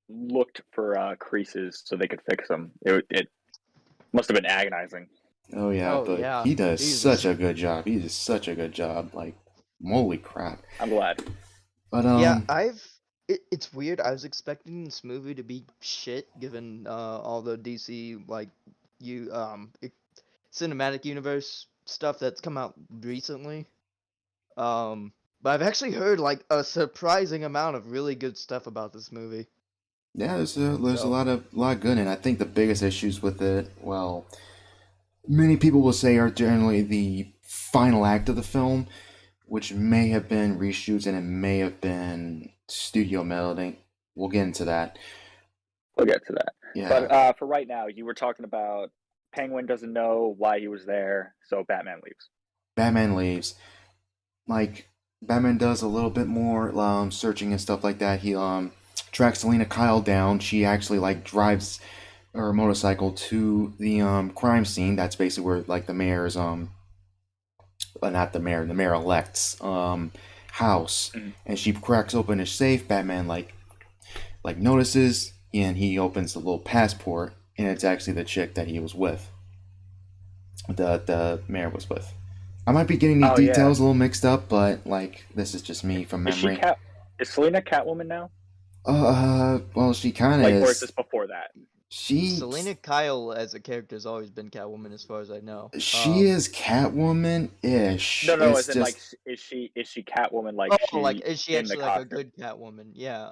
looked for creases so they could fix them. It must have been agonizing. Oh yeah, Oh, but yeah. he does Jesus. such a good job. He does such a good job. Like, holy crap. I'm glad. But Yeah, it's weird. I was expecting this movie to be shit, given all the DC cinematic universe stuff that's come out recently. But I've actually heard like a surprising amount of really good stuff about this movie. yeah, there's a So- lot good in it. I think the biggest issues with it, well, many people will say are generally the final act of the film, which may have been reshoots and it may have been studio melding. We'll get into that. We'll get to that. Yeah. But for right now, you were talking about Penguin doesn't know why he was there, so Batman leaves. Batman leaves. Like, Batman does a little bit more searching and stuff like that. He tracks Selena Kyle down. She actually like drives her motorcycle to the crime scene. That's basically where like the mayor's not the mayor-elect's house. Mhm. And she cracks open his safe. Batman like notices, and he opens the little passport, and it's actually the chick that he was with. The mayor was with. I might be getting the Oh, yeah. details a little mixed up, but like this is just me from memory. Is Selena Catwoman now? Well, she kind of Like, or is is. this before that? Selena Kyle as a character has always been Catwoman, as far as I know. She is Catwoman-ish. No, It's as in just, like, is she Catwoman? Like, Oh, like is she in the actually like a costume? good Catwoman? Yeah.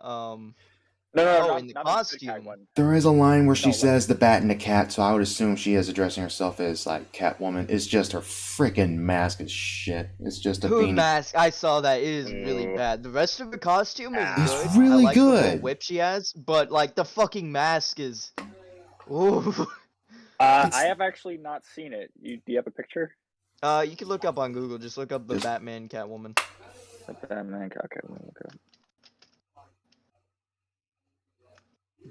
No, Oh, not, in the not costume. good Catwoman. there is a line where she No, like- says the bat and the cat, so I would assume she is addressing herself as like Catwoman. It's just her freaking mask is shit. It's just a Her beanie. mask, I saw that. It is really Mm. bad. The rest of the costume is It's good. really I like the little good. whip she has, but like the fucking mask is. Ooh. I have actually not seen it. Do you have a picture? You can look up on Google. Just look up the Just- Batman Catwoman. Batman. Okay, okay.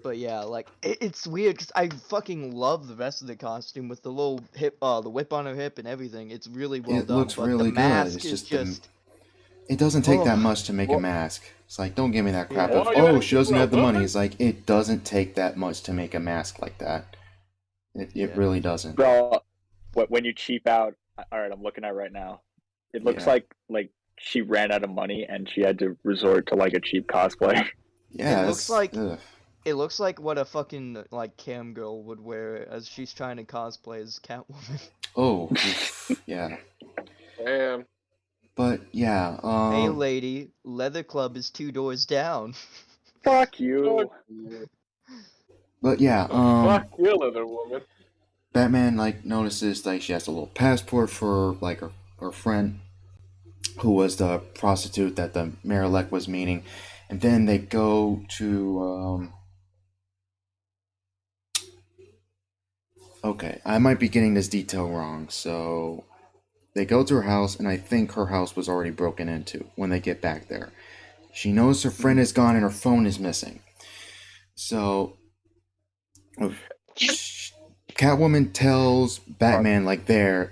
But yeah, like it's weird because I fucking love the rest of the costume with the little hip, the whip on her hip and everything. It's really well It done. looks but really the good. mask It's is just the- just. It doesn't take Oh. that much to make a Well- mask. It's like, don't give me that crap Yeah. of, Oh, you oh, gotta she doesn't keep have the up, money. huh? It's like, it doesn't take that much to make a mask like that. It Yeah. really doesn't. Bro, when you cheap out, all right, I'm looking at it right now. It looks Yeah. like she ran out of money and she had to resort to like a cheap cosplay. Yeah, It looks it's- like- ugh. It looks like what a fucking like cam girl would wear as she's trying to cosplay as Catwoman. Oh, oof, yeah. Damn. But yeah, Hey lady, Leather Club is 2 doors down. Fuck you. but yeah, Fuck you, Leather Woman. Batman like notices like she has a little passport for like her friend, who was the prostitute that the mayor-elect was meeting, and then they go to okay, I might be getting this detail wrong. So they go to her house, and I think her house was already broken into when they get back there. She knows her friend is gone and her phone is missing. So Catwoman tells Batman like they're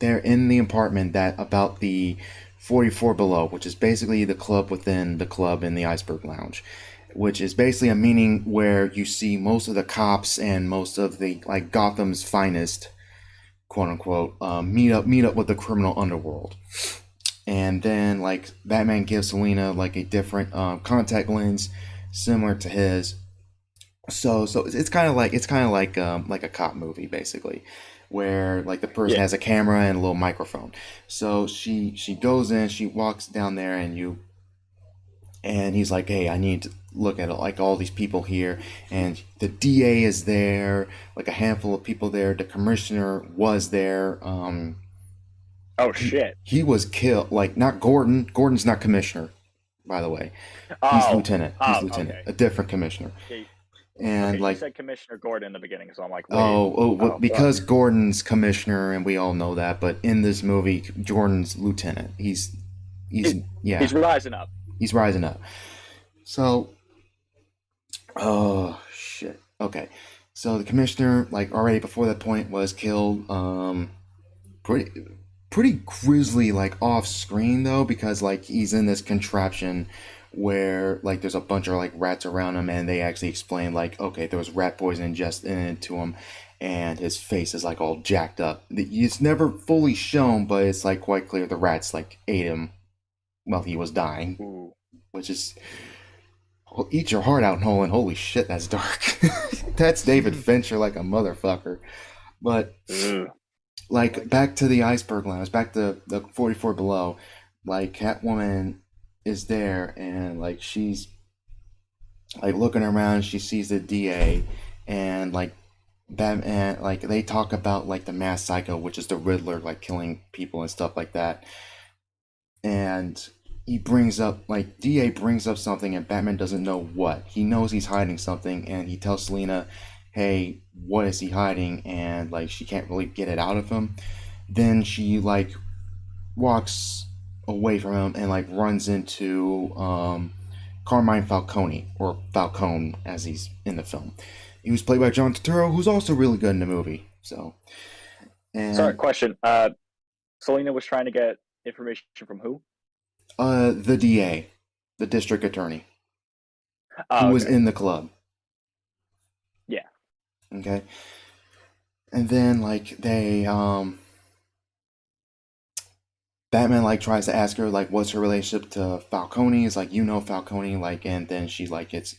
in the apartment that about the 44 Below, which is basically the club within the club in the Iceberg Lounge, which is basically a meeting where you see most of the cops and most of the like Gotham's finest, quote unquote, meet up with the criminal underworld. And then like Batman gives Selena like a different contact lens similar to his. So it's kind of like a cop movie basically, where like the person has a camera and a little microphone. So she goes in, she walks down there, and and he's like, hey, I need to look at like all these people here, and the DA is there, like a handful of people there. The commissioner was there. Oh shit! He was killed. Like, not Gordon. Gordon's not commissioner, by the way. He's lieutenant. He's lieutenant. Okay. A different commissioner. Okay. And Okay, like, you said Commissioner Gordon in the beginning, so I'm like, wait. because Gordon's commissioner, and we all know that. But in this movie, Jordan's lieutenant. He's rising up. He's rising up. So, oh shit. Okay, so the commissioner, like, already before that point, was killed. Pretty grisly, like, off screen though, because like he's in this contraption where like there's a bunch of like rats around him, and they actually explain like, okay, there was rat poison ingested into him, and his face is like all jacked up. It's never fully shown, but it's like quite clear the rats like ate him while he was dying. Ooh. Which is, eat your heart out, Nolan. Holy shit, that's dark. That's David Fincher like a motherfucker. But like, back to the iceberg lounge, back to the 44 Below, like Catwoman is there, and like she's like looking around, she sees the DA, and like Batman, like they talk about like the mass psycho, which is the Riddler, like killing people and stuff like that. And he brings up, like, DA brings up something, and Batman doesn't know what. He knows he's hiding something, and he tells Selina, hey, what is he hiding? And like she can't really get it out of him. Then she like walks away from him and like runs into Carmine Falcone, or Falcone as he's in the film. He was played by John Turturro, who's also really good in the movie. So, and Sorry, question. Selina was trying to get information from who? the DA, the district attorney, Oh, who was okay. in the club. Yeah. Okay. And then like they Batman like tries to ask her like what's her relationship to Falcone. It's like, you know Falcone, like, and then she like gets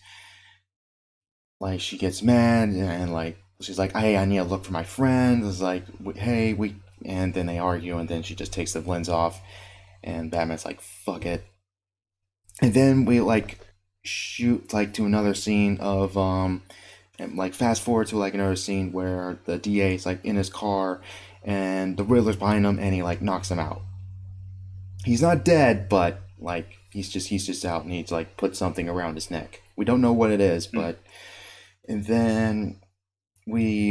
like, she gets mad, and like she's like, hey, I need to look for my friend. It's like, hey, we, and then they argue, and then she just takes the lens off, and Batman's like, fuck it. And then we like shoot like to another scene of and like fast forward to like another scene where the DA is like in his car, and the Riddler's behind him, and he like knocks him out. He's not dead, but like he's just out, and he's like put something around his neck. We don't know what it is, but and then we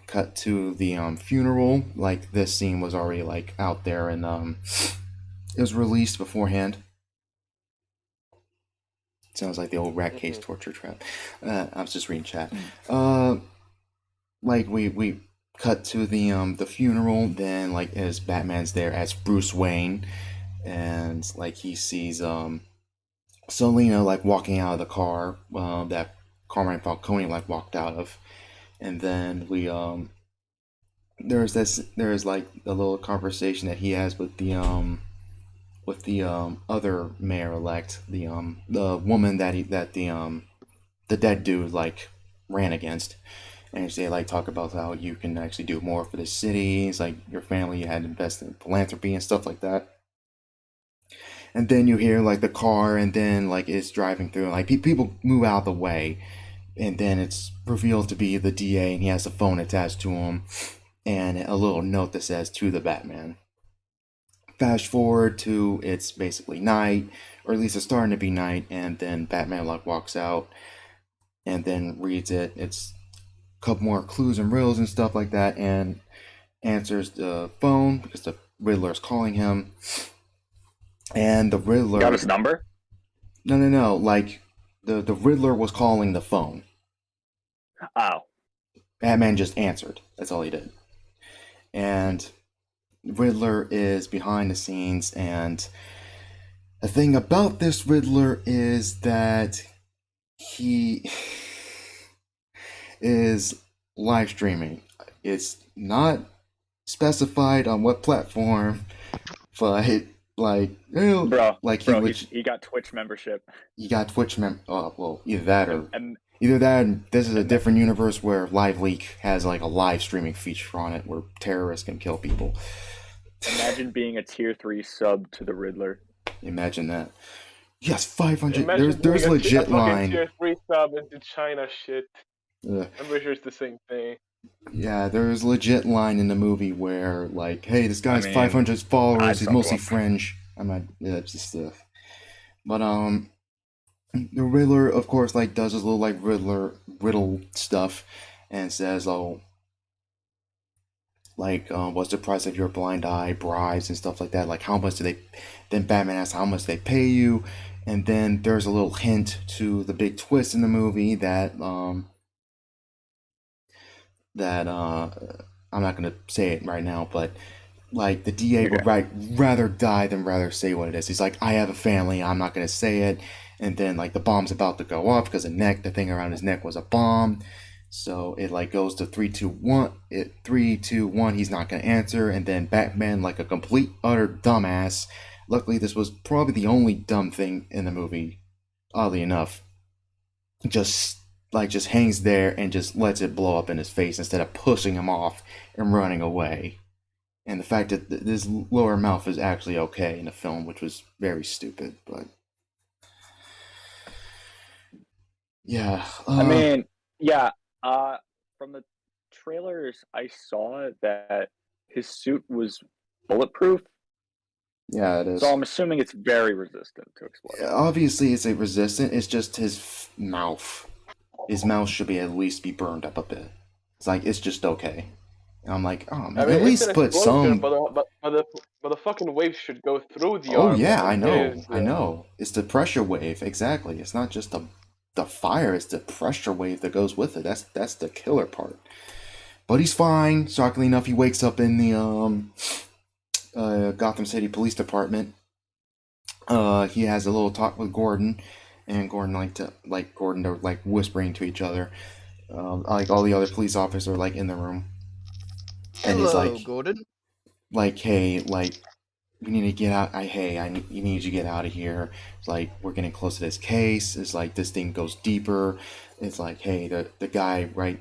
cut to the funeral. Like, this scene was already like out there, and it was released beforehand. Sounds like the old rat case torture trap. I was just reading chat. Like we cut to the funeral. Then like as Batman's there as Bruce Wayne, and like he sees Selina like walking out of the car that Carmine Falcone like walked out of, and then we there's like a little conversation that he has with the other mayor-elect, the woman that the dead dude like ran against, and they like talk about how you can actually do more for the city. It's like your family, you had invested in philanthropy and stuff like that. And then you hear like the car, and then like it's driving through, and like people move out of the way, and then it's revealed to be the DA, and he has a phone attached to him, and a little note that says, to the Batman. Fast forward to, it's basically night, or at least it's starting to be night, and then Batman like walks out and then reads it. It's a couple more clues and riddles and stuff like that, and answers the phone because the Riddler's calling him. And the Riddler Got his number? No. Like the Riddler was calling the phone. Oh. Batman just answered. That's all he did. And Riddler is behind the scenes, and the thing about this Riddler is that he is live streaming. It's not specified on what platform, but like, Bro, like he got Twitch membership. he got Twitch oh, well, either that or And this is a different universe where LiveLeak has like a live streaming feature on it where terrorists can kill people. imagine being a tier 3 sub to the Riddler. Imagine that. Yes, 500. Imagine There's doing a legit fucking line. tier 3 sub into China shit. Ugh. I'm pretty sure it's the same thing. Yeah, there's legit line in the movie where like, hey, this guy's I mean, 500 followers. I'd He's fuck mostly him up. fringe. I'm not. Yeah, it's just stuff. But the Riddler, of course, like does his little like riddle stuff, and says, "Oh, like, what's the price of your blind eye, bribes and stuff like that? Like, how much do they?" Then Batman asks, "How much they pay you?" And then there's a little hint to the big twist in the movie that I'm not gonna say it right now, but like the DA would rather die than rather say what it is. He's like, I have a family, I'm not gonna say it. And then like the bomb's about to go off because the thing around his neck was a bomb. So it like goes to 3, 2, 1. 3, 2, 1. He's not gonna answer, and then Batman, like a complete utter dumbass. Luckily, this was probably the only dumb thing in the movie. Oddly enough, just hangs there and just lets it blow up in his face instead of pushing him off and running away. And the fact that this lower mouth is actually okay in the film, which was very stupid, but yeah. I mean, yeah. From the trailers, I saw that his suit was bulletproof. Yeah, it is. So I'm assuming it's very resistant to explosion. Obviously, it's a resistant. It's just his mouth. His mouth should be at least be burned up a bit. It's like it's just okay. And I'm like, oh man, I mean, at least put some. But the fucking wave should go through the Oh arm. yeah, I know. It's the pressure wave, exactly. It's not just the fire; it's the pressure wave that goes with it. That's the killer part. But he's fine. Shockingly enough, he wakes up in the Gotham City Police Department. He has a little talk with Gordon, and Gordon they're like whispering to each other. Like all the other police officers are like in the room. And he's Hello, like, Gordon. like, hey, like, we need to get out. You need to get out of here. It's like, we're getting close to this case. It's like, this thing goes deeper. It's like, hey, the guy, right?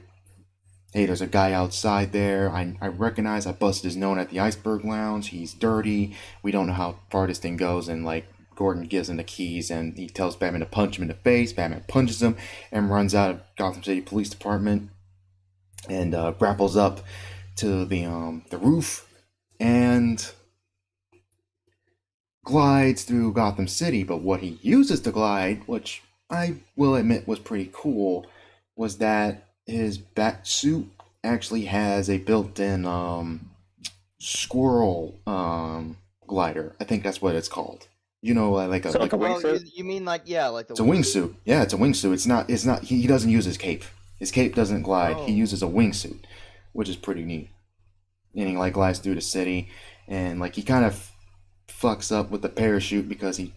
Hey, there's a guy outside there. I recognize. I busted his nose at the Iceberg Lounge. He's dirty. We don't know how far this thing goes. And like, Gordon gives him the keys and he tells Batman to punch him in the face. Batman punches him and runs out of Gotham City Police Department and grapples up to the roof and glides through Gotham City. But what he uses to glide, which I will admit was pretty cool, was that his bat suit actually has a built-in squirrel glider. I think that's what it's called. You know, like a You mean like like the it's a wingsuit. Yeah, it's a wingsuit. It's not. He doesn't use his cape. His cape doesn't glide. He uses a wingsuit, which is pretty neat. And he like glides through the city, and like he kind of fucks up with the parachute because he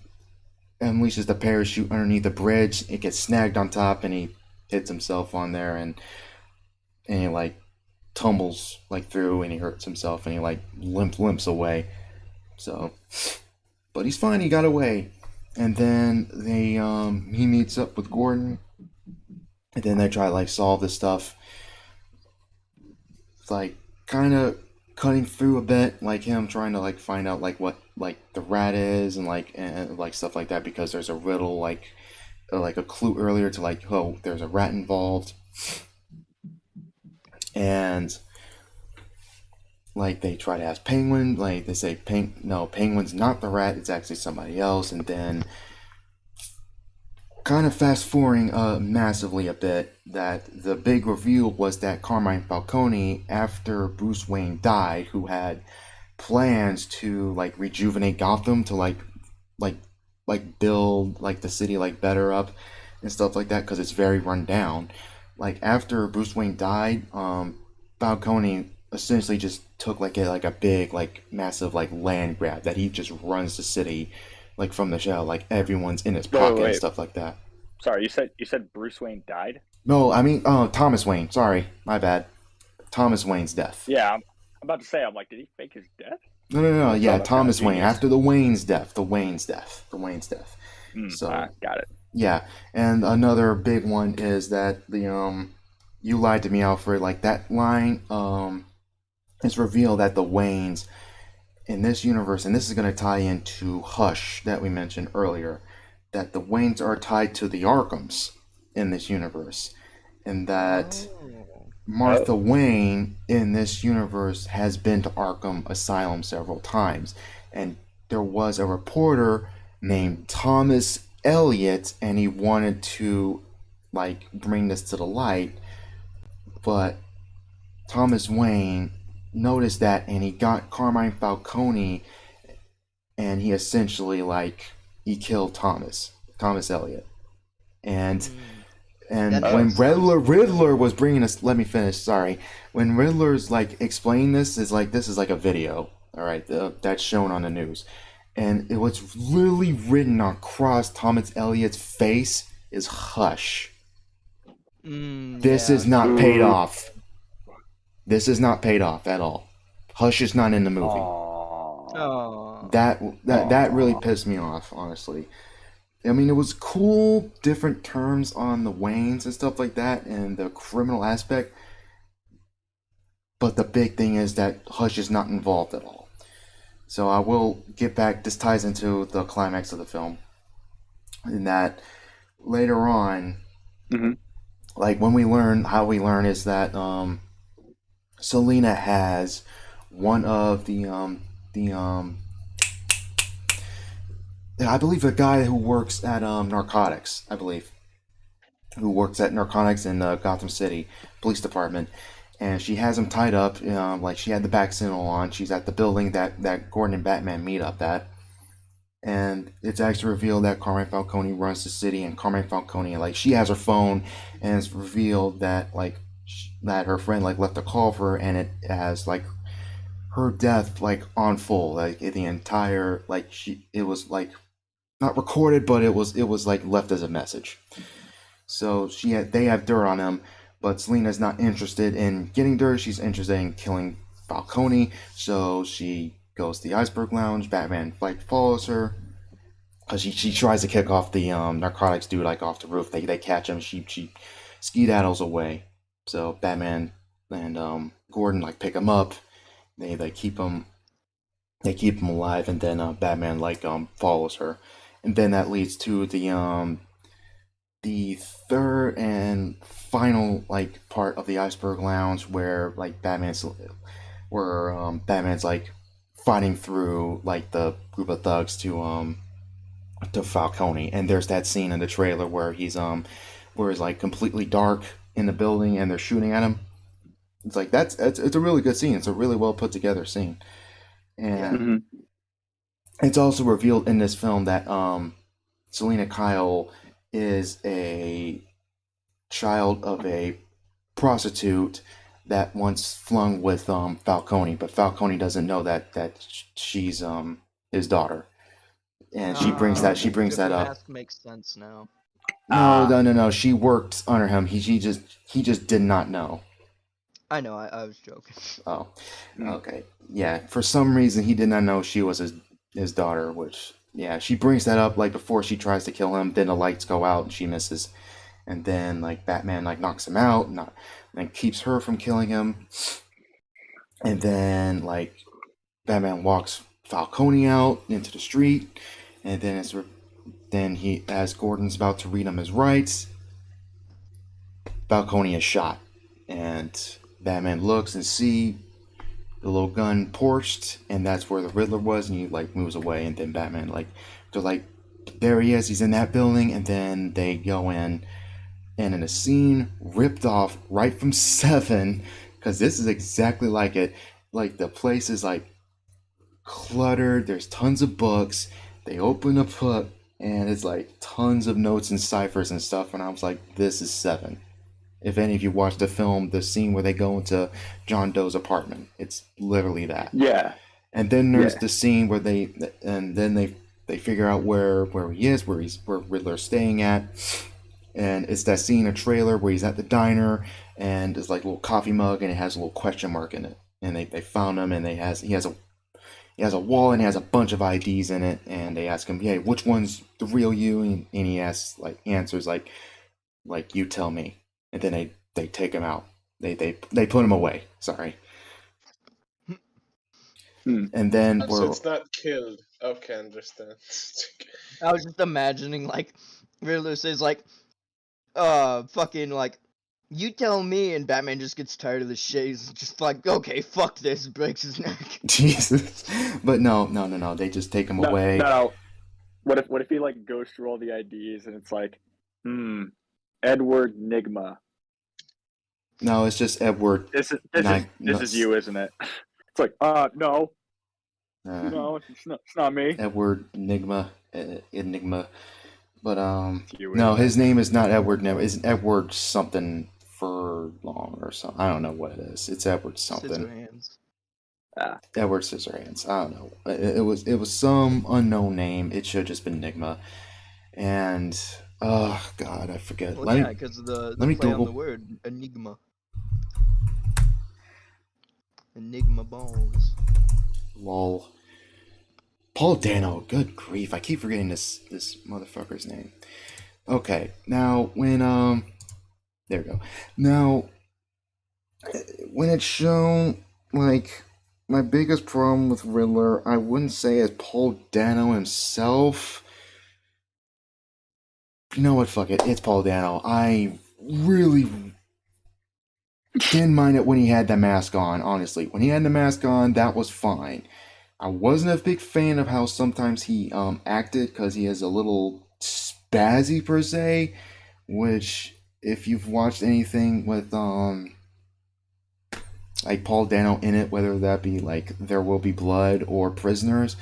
unleashes the parachute underneath the bridge. It gets snagged on top, and he hits himself on there, and he like tumbles like through, and he hurts himself, and he like limps away. So, but he's fine. He got away, and then he meets up with Gordon, and then they try to like solve this stuff. It's like kind of cutting through a bit, like him trying to like find out like what like the rat is and like stuff like that, because there's a riddle like a clue earlier to like, oh, there's a rat involved, and like they try to ask Penguin, like they say no, Penguin's not the rat, it's actually somebody else. And then kind of fast forwarding massively a bit, that the big reveal was that Carmine Falcone, after Bruce Wayne died, who had plans to like rejuvenate Gotham, to like build like the city like better up and stuff like that, because it's very run down. Like after Bruce Wayne died, Falcone essentially just took like a big like massive like land grab that he just runs the city like from the shell, like everyone's in his pocket and stuff like that. Sorry, you said Bruce Wayne died? No, I mean Thomas Wayne. Sorry, my bad. Thomas Wayne's death. Yeah, I'm about to say, I'm like, did he fake his death? No. Yeah, Thomas Wayne. After the Wayne's death. So got it. Yeah, and another big one is that the "You lied to me, Alfred," like that line. It's revealed that the Waynes in this universe, and this is going to tie into Hush that we mentioned earlier, that the Waynes are tied to the Arkhams in this universe, and that Martha Wayne in this universe has been to Arkham Asylum several times, and there was a reporter named Thomas Elliot, and he wanted to like bring this to the light, but Thomas Wayne noticed that, and he got Carmine Falcone, and he essentially like he killed Thomas Elliot, and when Riddler was bringing us, let me finish. Sorry, when Riddler's like explaining this is like a video, all right, that's shown on the news, and it was literally written across Thomas Elliot's face is "Hush." This is not paid off. This is not paid off at all. Hush is not in the movie. That really pissed me off, honestly. I mean, it was cool, different terms on the Waynes and stuff like that, and the criminal aspect. But the big thing is that Hush is not involved at all. So I will get back. This ties into the climax of the film, in that later on, like when we learn is that Selina has one of the I believe a guy who works at narcotics, who works at narcotics in Gotham City Police Department, and she has him tied up. Like she had the back signal on. She's at the building that Gordon and Batman meet up at, and it's actually revealed that Carmine Falcone runs the city, and Carmine Falcone, like, she has her phone, and it's revealed that like that her friend like left a call for her, and it has like her death like on full, like the entire, like it was like not recorded, but it was like left as a message. So they have dirt on him, but Selina's not interested in getting dirt. She's interested in killing Falcone. So she goes to the Iceberg Lounge. Batman follows her because she tries to kick off the narcotics dude like off the roof. They catch him. She skedaddles away. So Batman and Gordon like pick him up. They keep him alive, and then Batman like follows her, and then that leads to the third and final like part of the Iceberg Lounge, where like Batman's like fighting through like the group of thugs to Falcone, and there's that scene in the trailer where it's like completely dark in the building and they're shooting at him. It's like it's a really good scene. It's a really well put together scene, and it's also revealed in this film that Selina Kyle is a child of a prostitute that once flung with Falcone, but Falcone doesn't know that she's his daughter, and she brings that up. Mask makes sense now. No. She worked under him. He just did not know. I know, I was joking. Oh, okay. Yeah, for some reason he did not know she was his daughter, which, yeah, she brings that up, like, before she tries to kill him, then the lights go out and she misses. And then, like, Batman, like, knocks him out, and keeps her from killing him. And then, like, Batman walks Falcone out into the street, and then as Gordon's about to read him his rights, Falcone is shot. And Batman looks and see the little gun porched, and that's where the Riddler was, and he like moves away, and then Batman they're like, there he is, he's in that building, and then they go in, and in a scene ripped off right from Seven, because this is exactly like it. Like, the place is like cluttered, there's tons of books, they open a book, and it's like tons of notes and ciphers and stuff, and I was like, this is Seven. If any of you watched the film, the scene where they go into John Doe's apartment, it's literally that. Yeah. And then there's the scene where they figure out where he is, where Riddler's staying at, and it's that scene, a trailer where he's at the diner, and there's like a little coffee mug, and it has a little question mark in it, and they found him, and he has a wall, and he has a bunch of IDs in it, and they ask him, hey, which one's the real you? And he answers like you tell me. And then they take him out. They put him away. Sorry. And then So we're it's not killed. Okay, understand. I was just imagining like Riddler says like, fucking like, you tell me, and Batman just gets tired of the shit. He's just like, okay, fuck this, breaks his neck. Jesus. But no. They just take him away. No. What if he like goes through all the IDs and it's like, Edward Nigma. No, it's just Edward. This is you, isn't it? It's like, no, no, it's not me. Edward Enigma. But You, no, his name is not Edward Enigma. It's Edward something Furlong or something. I don't know what it is. It's Edward something. Scissorhands. Edward Scissorhands. I don't know. It was some unknown name. It should have just been Enigma. And oh god, I forget. Well, yeah, because of the let me play Google. on the word enigma. Enigma balls. Lol. Paul Dano. Good grief! I keep forgetting this motherfucker's name. Okay, now when there we go. Now when it's shown, like, my biggest problem with Riddler, I wouldn't say it's Paul Dano himself. You know what? Fuck it. It's Paul Dano. I really didn't mind it when he had the mask on, honestly. When he had the mask on, that was fine. I wasn't a big fan of how sometimes he acted, because he is a little spazzy per se, which if you've watched anything with like Paul Dano in it, whether that be like There Will Be Blood or Prisoners,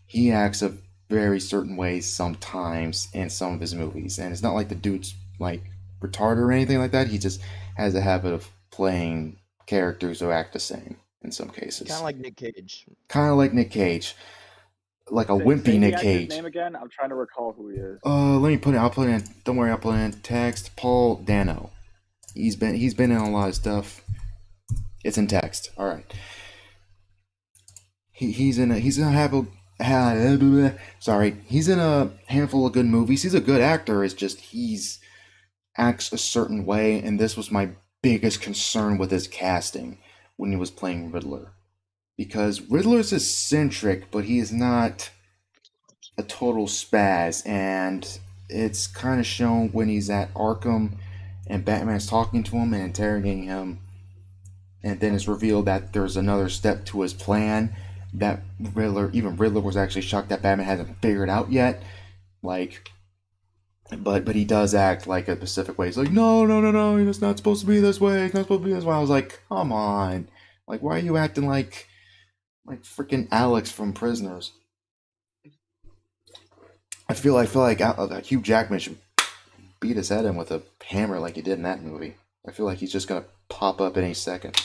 he acts a very certain ways sometimes in some of his movies, and it's not like the dude's like retarded or anything like that. He just has a habit of playing characters who act the same in some cases. Kind of like Nick Cage. Like a wimpy Nick Cage. Name again? I'm trying to recall who he is. Let me put it. I'll put it in. Don't worry, I'll put it in text. Paul Dano. He's been in a lot of stuff. It's in text. All right. He's in a handful of good movies. He's a good actor. It's just he's acts a certain way, and this was my biggest concern with his casting when he was playing Riddler, because Riddler's eccentric, but he is not a total spaz, and it's kind of shown when he's at Arkham and Batman's talking to him and interrogating him, and then it's revealed that there's another step to his plan that Riddler was actually shocked that Batman hasn't figured out yet. Like, but he does act like a specific way. He's like, no, it's not supposed to be this way. It's not supposed to be this way. I was like, come on, like, why are you acting like freaking Alex from Prisoners? I feel like Hugh Jackman should beat his head in with a hammer like he did in that movie. I feel like he's just gonna pop up any second.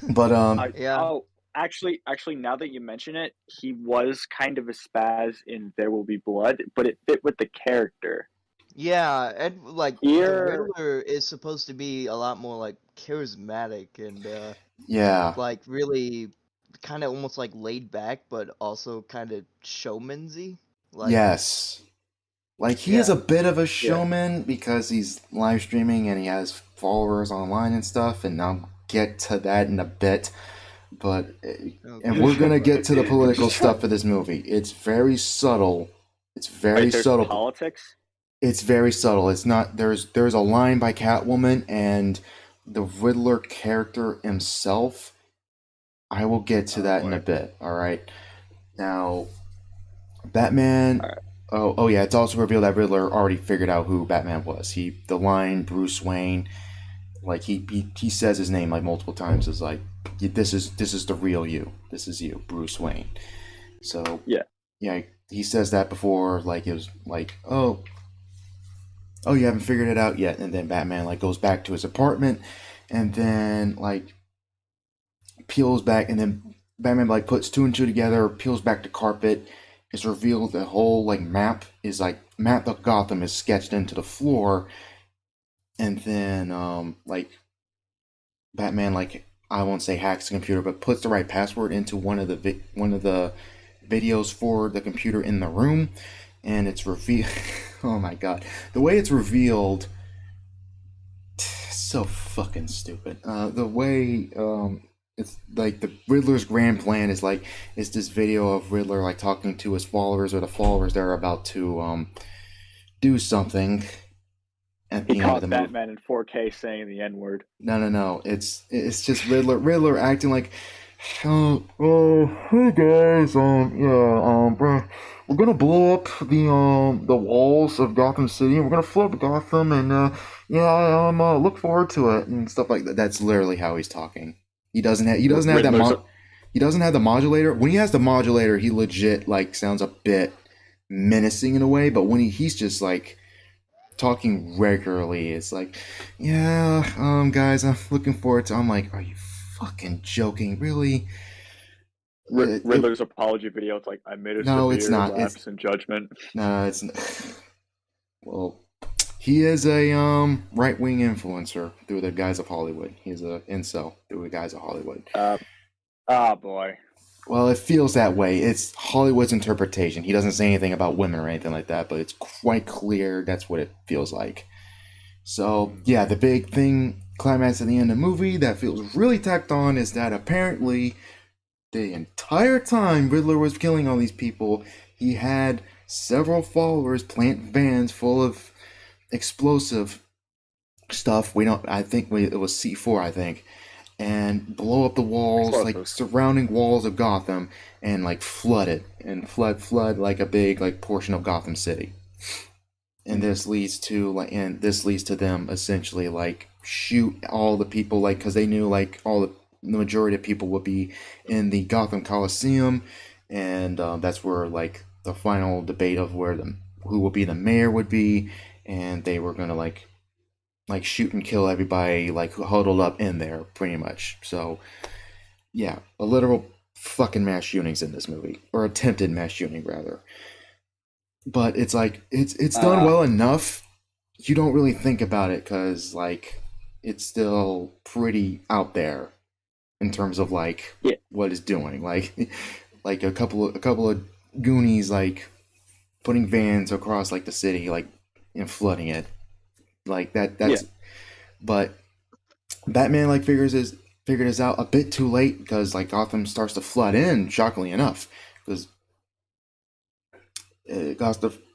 But Yeah. Oh, actually, now that you mention it, he was kind of a spaz in There Will Be Blood, but it fit with the character. Yeah, and like Here- Riddler is supposed to be a lot more like charismatic and yeah, like really kind of almost like laid back, but also kind of showmansy. Like, yes. Like, he is a bit of a showman because he's live streaming and he has followers online and stuff, and I'll get to that in a bit. But and we're gonna get to the political stuff for this movie. It's very subtle. It's very Wait, there's subtle. politics? It's very subtle. It's not. There's a line by Catwoman and the Riddler character himself. I will get to that in a bit. All right. Now, Batman. All right. Oh yeah. It's also revealed that Riddler already figured out who Batman was. The line Bruce Wayne, like he says his name like multiple times. Is like, this is the real you. This is you, Bruce Wayne. So yeah. He says that before, like, it was like, oh, you haven't figured it out yet. And then Batman like goes back to his apartment, and then like peels back, and then Batman like puts two and two together, peels back the carpet. It's revealed the whole like map of Gotham is sketched into the floor, and then like Batman, like, I won't say hacks the computer, but puts the right password into one of the videos for the computer in the room, and it's revealed. Oh my god, the way it's revealed, so fucking stupid. The way it's like the Riddler's grand plan is like it's this video of Riddler like talking to his followers or the followers that are about to do something at He the end of caught the movie. Batman in 4K saying the N word. No. It's just Riddler acting like, oh, hey guys, bro, we're gonna blow up the walls of Gotham City, and we're gonna flood Gotham, and look forward to it and stuff like that. That's literally how he's talking. He doesn't have he doesn't have the modulator. When he has the modulator, he legit like sounds a bit menacing in a way, but when he's just like talking regularly, it's like, guys, I'm looking forward to. I'm like, are you fucking joking? Really? Riddler's apology video. It's like, I made a No, it's severe not. lapse in judgment. No, it's not. Well, he is a right wing influencer through the guise of Hollywood. He's a incel through the guise of Hollywood. Boy. Well, it feels that way. It's Hollywood's interpretation. He doesn't say anything about women or anything like that, but it's quite clear that's what it feels like. So, yeah, the big thing, climax at the end of the movie that feels really tacked on is that apparently the entire time Riddler was killing all these people, he had several followers plant vans full of explosive stuff. I think it was C4, I think. And blow up the walls, like surrounding walls of Gotham, and like flood it, and flood like a big like portion of Gotham City. And this leads to them essentially like shoot all the people, like, because they knew like the majority of people would be in the Gotham Coliseum, and that's where like the final debate of who will be the mayor would be, and they were gonna like shoot and kill everybody like huddled up in there pretty much. So yeah, a literal fucking mass shootings in this movie, or attempted mass shooting rather. But it's like it's done well enough. You don't really think about it because like it's still pretty out there in terms of like what it's doing. Like a couple of Goonies like putting vans across like the city like and flooding it. Like that's but Batman like figured this out a bit too late because like Gotham starts to flood in, shockingly enough, because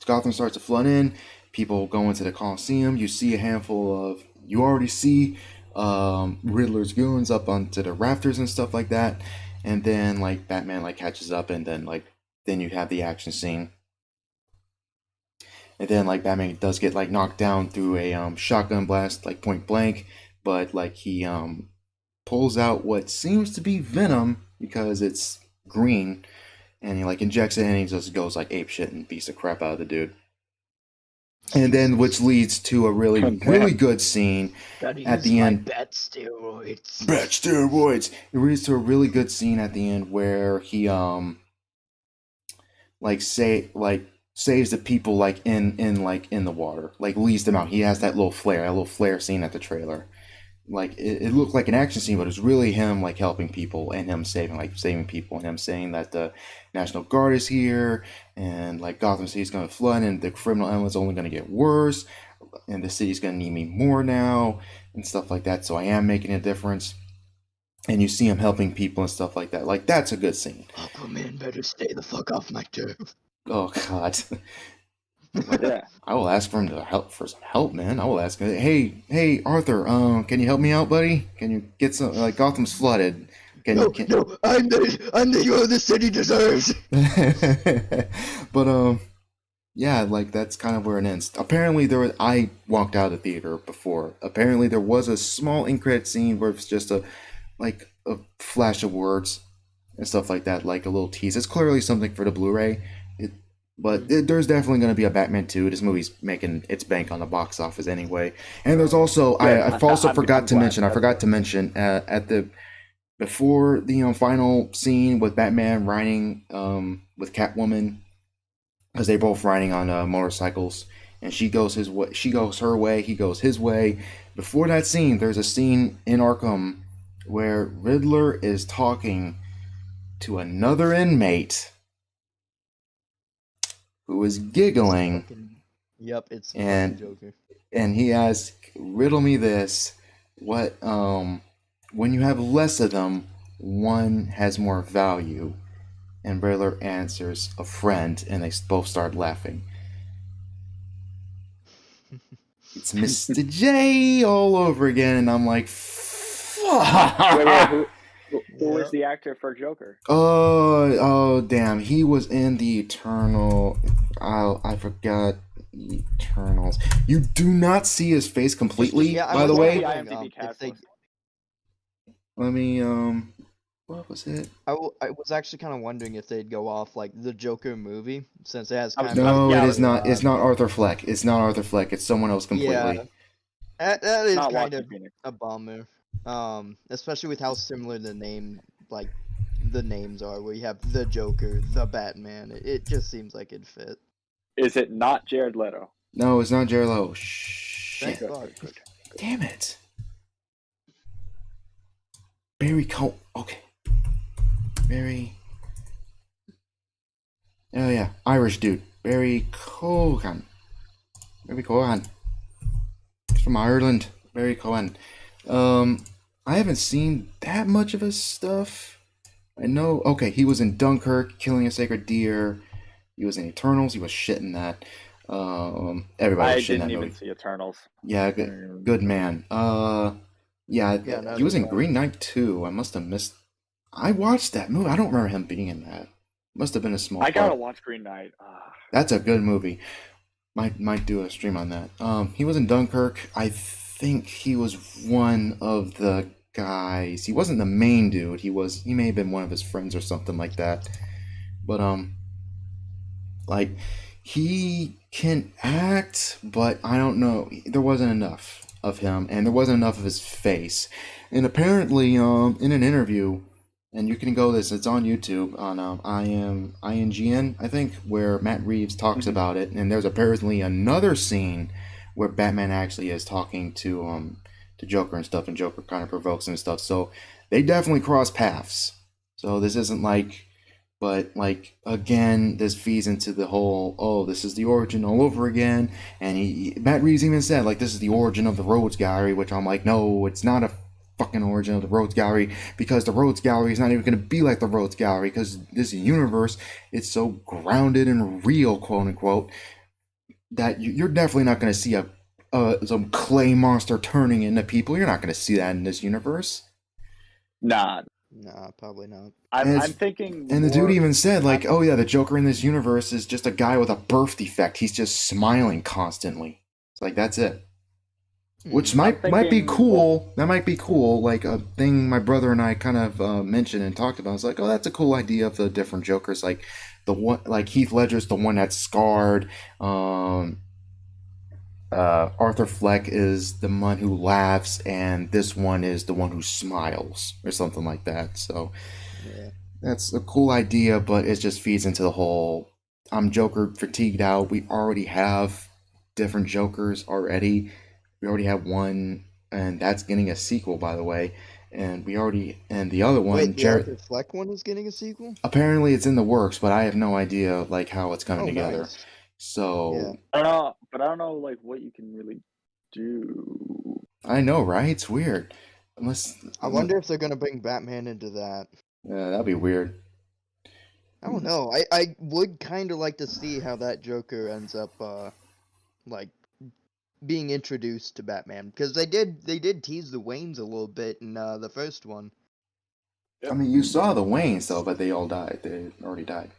Gotham starts to flood in, people go into the Coliseum, you already see Riddler's goons up onto the rafters and stuff like that, and then like Batman like catches up, and then you have the action scene. And then, like, Batman does get, like, knocked down through a shotgun blast, like, point blank. But, like, he pulls out what seems to be venom because it's green. And he, like, injects it, and he just goes, like, ape shit and beats the crap out of the dude. And then, which leads to a really, really good scene at the end. Bat steroids. Bat steroids! It leads to a really good scene at the end where he, saves the people like in the water, like leads them out. He has that little flare scene at the trailer. Like it looked like an action scene, but it's really him like helping people and him saving people and him saying that the National Guard is here and like Gotham City's gonna flood and the criminal element's only gonna get worse and the city's gonna need me more now and stuff like that. So I am making a difference. And you see him helping people and stuff like that. Like that's a good scene. Aquaman better stay the fuck off my turf. Oh God. Yeah. I will ask for him for some help, man. I will ask him, hey, Arthur, can you help me out, buddy? Can you get some, like, Gotham's flooded. No, I'm the hero the city deserves. But, yeah, like, that's kind of where it ends. Apparently, I walked out of the theater before. Apparently, there was a small in-credit scene where it's just a flash of words and stuff like that, like a little tease. It's clearly something for the Blu-ray. There's definitely going to be a Batman 2. This movie's making its bank on the box office anyway. And there's also, I forgot to mention before the final scene with Batman riding with Catwoman, because they're both riding on motorcycles, and she goes her way, he goes his way. Before that scene, there's a scene in Arkham where Riddler is talking to another inmate who is giggling. Yep, it's Joker. And he asks, riddle me this, what when you have less of them, one has more value? And Riddler answers, a friend, and they both start laughing. It's Mr. J all over again, and I'm like, fuck. Wait, who was the actor for Joker? Oh, damn. He was in the Eternal. I forgot. Eternals. You do not see his face completely, Yeah, I by the was way. wondering, IMDb if cast they- list. Let me, what was it? I was actually kind of wondering if they'd go off like the Joker movie, since it has I was- kind of. No, yeah, it is not. It's not Arthur Fleck. It's not Arthur Fleck. It's someone else completely. Yeah. That is Not kind Joaquin of Phoenix. a bummer. Especially with how similar the names are, where you have the Joker, the Batman. It just seems like it'd fit. Is it not Jared Leto? No, it's not Jared Leto. Shit. Thank God. Damn it. Barry Cohen. Okay. Barry. Oh yeah, Irish dude. Barry Cohen. Barry Cohen. He's from Ireland. Barry Cohen. I haven't seen that much of his stuff. I know. Okay, he was in Dunkirk, Killing a Sacred Deer. He was in Eternals. He was shit in that. Everybody I was shit in didn't that even movie. see Eternals. Yeah, good man. Yeah, no, he was in no. Green Knight too. I must have missed. I watched that movie. I don't remember him being in that. Must have been a small I gotta part. watch Green Knight. That's a good movie. Might do a stream on that. He was in Dunkirk. I think he was one of the guys. He wasn't the main dude. He may have been one of his friends or something like that. But like he can act, but I don't know. There wasn't enough of him, and there wasn't enough of his face. And apparently, in an interview, and you can go this, it's on YouTube on INGN, I think, where Matt Reeves talks about it. And there's apparently another scene where Batman actually is talking to Joker and stuff, and Joker kind of provokes him and stuff. So they definitely cross paths. So this isn't like, but like again, this feeds into the whole, oh, this is the origin all over again. And Matt Reeves even said like, this is the origin of the Rogues Gallery, which I'm like, no, it's not a fucking origin of the Rogues Gallery, because the Rogues Gallery is not even going to be like the Rogues Gallery, because this universe, it's so grounded and real, quote unquote, that you're definitely not going to see some clay monster turning into people. You're not going to see that in this universe. Nah, Probably not. I'm thinking. And the dude more- even said, like, oh yeah, the Joker in this universe is just a guy with a birth defect. He's just smiling constantly. It's like, that's it. Which might be thinking- cool. That might be cool. Like a thing my brother and I kind of mentioned and talked about. It's like, oh, that's a cool idea of the different Jokers. Like the one, like Heath Ledger's the one that's scarred. Arthur Fleck is the one who laughs, and this one is the one who smiles, or something like that. So Yeah. that's a cool idea, but it just feeds into the whole I'm Joker fatigued out. We already have different Jokers already. We already have one, and that's getting a sequel, by the way. And the other one, Wait, the Jared. Arthur Fleck one is getting a sequel? Apparently, it's in the works, but I have no idea like how it's coming Oh, together. nice. So Yeah. I don't know, but I don't know like what you can really do. I know, right? It's weird. Unless I wonder if they're gonna bring Batman into that. Yeah, that'd be weird. I don't know. I would kind of like to see how that Joker ends up, like, being introduced to Batman, because they did tease the Waynes a little bit in the first one. I mean, you saw the Waynes though, but they all died. They already died.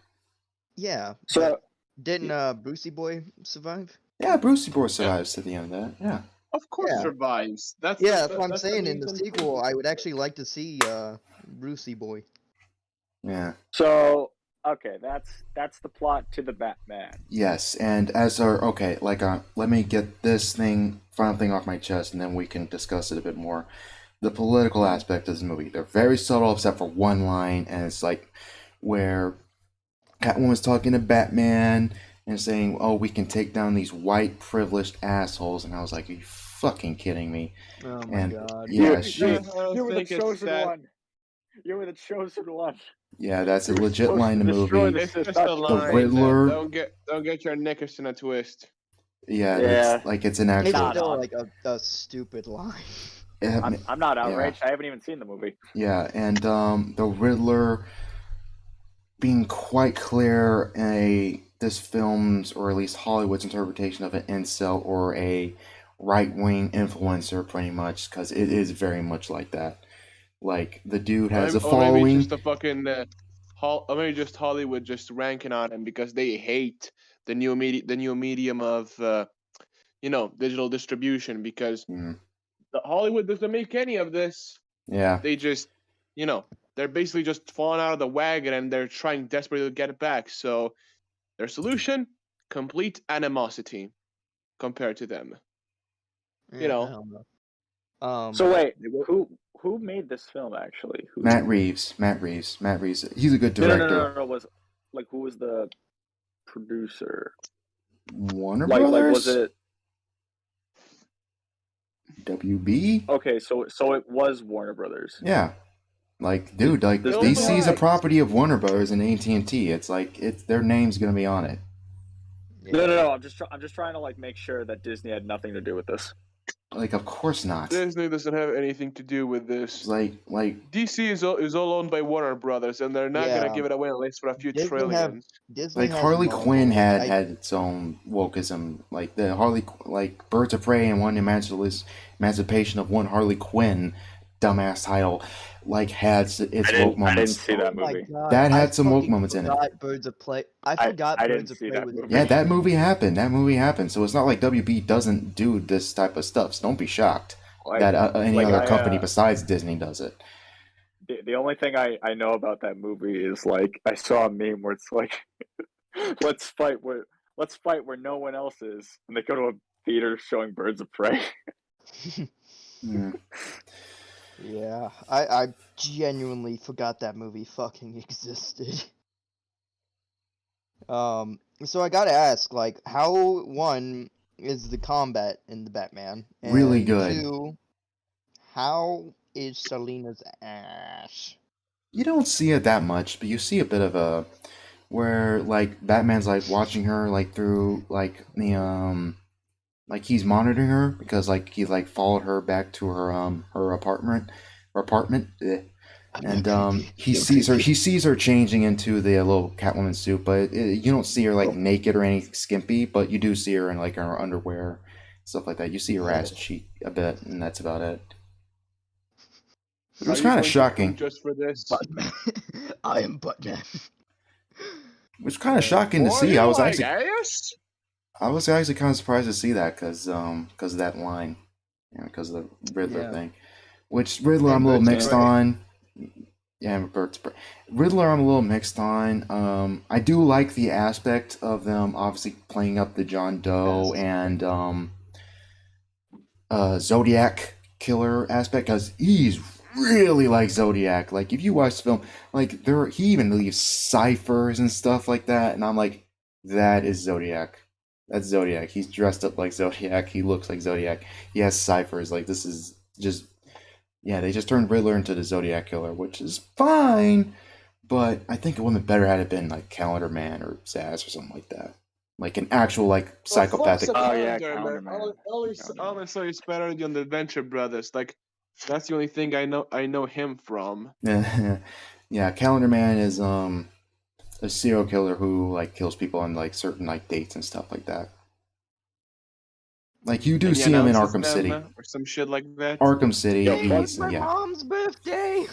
Yeah. So but didn't Brucey Boy survive? Yeah, Brucey Boy survives to the end of that. Yeah. Of course, Yeah. survives. That's Yeah, that's what I'm that's saying. In the reason- sequel, I would actually like to see Brucey Boy. Yeah. So okay, that's the plot to the Batman. Yes, and as our let me get this final thing off my chest, and then we can discuss it a bit more. The political aspect of this movie, they're very subtle, except for one line, and it's like where Catwoman's talking to Batman and saying, "Oh, we can take down these white privileged assholes," and I was like, "Are you fucking kidding me?" Oh my And god. yeah, You were the think it's chosen sad. one. You were the chosen one. yeah, that's a You were legit supposed line in to the destroy movie. the It's just The a line. Riddler- man. Don't get your knickers in a twist. Yeah, Yeah. it's like it's an It's actual. Nah, still dog. like a stupid line. I'm not yeah. outraged. I haven't even seen the movie. Yeah, and the Riddler being quite clear this film's, or at least Hollywood's interpretation of an incel or a right-wing influencer, pretty much, because it is very much like that. Like, the dude has a Or maybe following. just a fucking, or maybe just Hollywood just ranking on him because they hate the new medium of, digital distribution, because the Hollywood doesn't make any of this. Yeah. They just, they're basically just falling out of the wagon and they're trying desperately to get it back. So their solution, complete animosity compared to them. I don't know. So wait, who made this film actually? Matt Reeves. He's a good No, director. No. Who was the producer? Warner Like Brothers? was it WB? Okay, so it was Warner Brothers. Yeah. Like, dude, like This- DC's a property of Warner Brothers and AT&T. It's like their name's gonna be on it. No. I'm just trying to like make sure that Disney had nothing to do with this. Like, of course not. Disney doesn't have anything to do with this. Like DC is all owned by Warner Brothers, and they're not Yeah. gonna give it away unless for a few Disney trillions. Disney like has Harley Marvel. Quinn had its own wokeism. Like the like Birds of Prey and One Emancipation of One Harley Quinn, dumbass title, like had its woke moments. I didn't see that Oh my movie. God, That had I some woke fucking moments in it. forgot Birds of Prey. I forgot I didn't Birds of see Prey that was. movie. Yeah, that movie happened. So it's not like WB doesn't do this type of stuff. So don't be shocked that any other company besides Disney does it. The only thing I know about that movie is like I saw a meme where it's like let's fight where no one else is, and they go to a theater showing Birds of Prey. Yeah, I genuinely forgot that movie fucking existed. So I gotta ask, like, how one is the combat in the Batman? And Really good. Two, how is Selina's ass? You don't see it that much, but you see a bit of a where like Batman's like watching her like through like the like he's monitoring her because like he like followed her back to her apartment eh. And he sees her changing into the little Catwoman suit, but you don't see her like naked or anything skimpy, but you do see her in like her underwear, stuff like that. You see her ass cheek a bit, and that's about it. It was kind of shocking. Just for this. I am Batman. It was kind of shocking to see. I was actually kind of surprised to see that because of that line, because of the Riddler thing. Which Riddler, I'm a little mixed on. Yeah, Riddler, I'm a little mixed on. I do like the aspect of them obviously playing up the John Doe and Zodiac killer aspect because he's really like Zodiac. Like if you watch the film, like he even leaves ciphers and stuff like that, and I'm like, that is Zodiac. That's Zodiac. He's dressed up like Zodiac. He looks like Zodiac. He has ciphers. Like this is just. Yeah, they just turned Riddler into the Zodiac Killer, which is fine, but I think it would have been better had it been like Calendar Man or Zsasz or something like that. Like an actual like psychopathic. Calendar Man. Honestly, it's better than the Venture Brothers. Like that's the only thing I know him from. Yeah, Calendar Man is a serial killer who like kills people on like certain like dates and stuff like that. Like you do see him in Arkham City or some shit like that. Arkham City. It's my mom's birthday.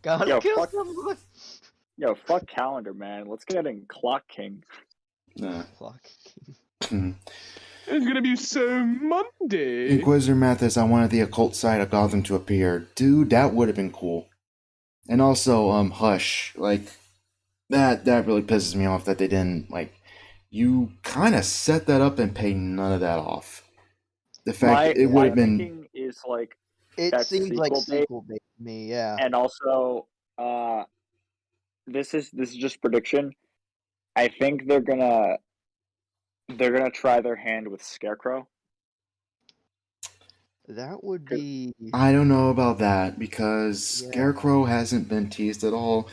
Gotta kill someone. Yo, fuck Calendar Man. Let's get it in Clock King. Clock King. It's gonna be so Monday. Inquisitor Mathis, I wanted the occult side of Gotham to appear. Dude, that would have been cool. And also, Hush. Like, that really pisses me off that they didn't, like, you kind of set that up and pay none of that off. The fact it would have been... thinking is, like, it seems like sequel bait to me, yeah. And also, this is just prediction. I think they're gonna try their hand with Scarecrow. That would be... I don't know about that, because Scarecrow hasn't been teased at all.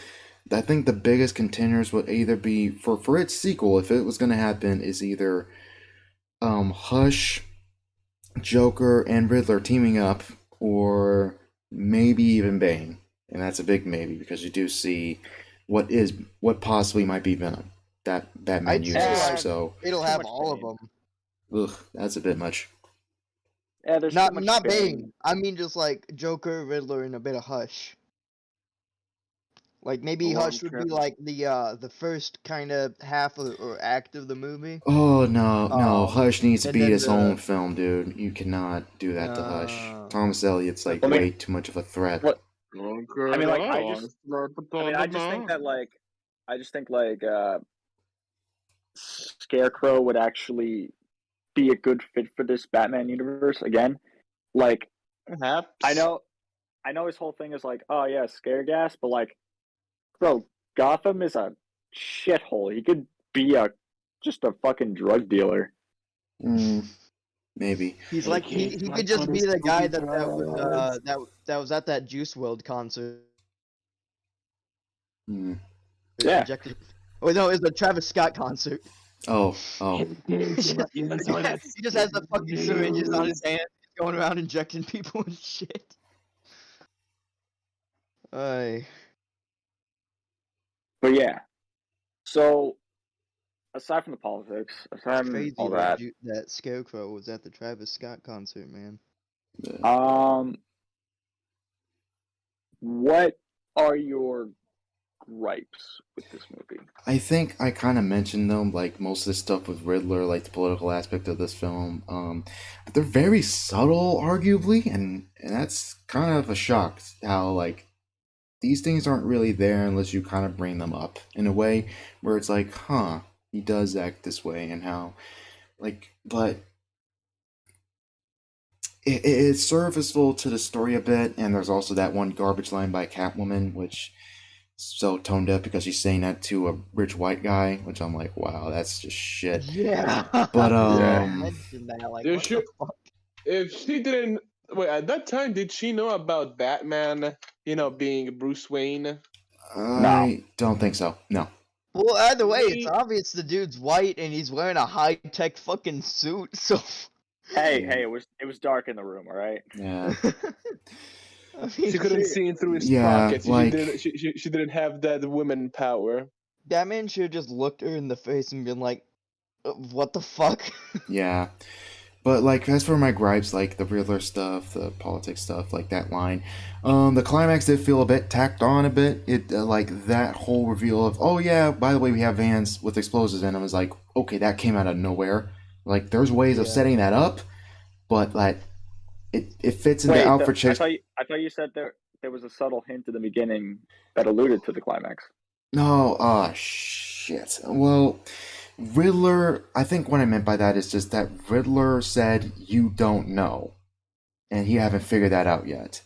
I think the biggest contenders would either be, for its sequel, if it was going to happen, is either Hush, Joker, and Riddler teaming up, or maybe even Bane, and that's a big maybe because you do see what possibly might be Venom that Batman I'd uses. say like So it'll too have much all of Bane. them. ugh, that's a bit much. Yeah, there's Not too much not Bane. Bane. I mean just like Joker, Riddler, and a bit of Hush. Like maybe Oh, Hush would be like the first kind of half or act of the movie. Oh no, Hush needs to and be then his own the film, dude. You cannot do that to Hush. uh, Thomas Elliott's like Let me- way too much of a threat. What? Okay, I mean, like, I I just think like Scarecrow would actually be a good fit for this Batman universe again. Like, perhaps. I know his whole thing is like, oh yeah, scare gas, but like, bro, Gotham is a shithole. He could be just a fucking drug dealer. Maybe. he's like he could just be the guy that was at that Juice World concert. Yeah. Injected. Oh no, it's the Travis Scott concert. Oh. He just has the fucking syringes on his hand, going around injecting people and shit. But yeah. So aside from the politics, aside from Crazy all that that, that Scarecrow was at the Travis Scott concert, man. what are your gripes with this movie? I think I kind of mentioned them, like most of the stuff with Riddler, like the political aspect of this film. But they're very subtle, arguably, and that's kind of a shock how like these things aren't really there unless you kind of bring them up in a way where it's like, huh, he does act this way, and how, like, but it's surfaceful to the story a bit, and there's also that one garbage line by Catwoman, which so tone deaf because she's saying that to a rich white guy, which I'm like, wow, that's just shit. Yeah. But Mentioned that, like, There what should- the fuck? If she didn't wait at that time, did she know about Batman? Being Bruce Wayne. I don't think so. No. Well, either way, it's obvious the dude's white and he's wearing a high-tech fucking suit, so... Hey, it was dark in the room, all right? Yeah. I mean, She couldn't see in through his Yeah, pockets. like- She didn't have that woman power. Batman should have just looked her in the face and been like, what the fuck? Yeah. But like as for my gripes, like the Riddler stuff, the politics stuff, like that line, the climax did feel a bit tacked on a bit. It like that whole reveal of, oh yeah, by the way, we have vans with explosives in them. Is like, okay, that came out of nowhere. Like there's ways of setting that up, but like it fits into Alfred Chase. I thought you said there was a subtle hint in the beginning that alluded to the climax. No, shit. Well, Riddler, I think what I meant by that is just that Riddler said, you don't know. And he haven't figured that out yet.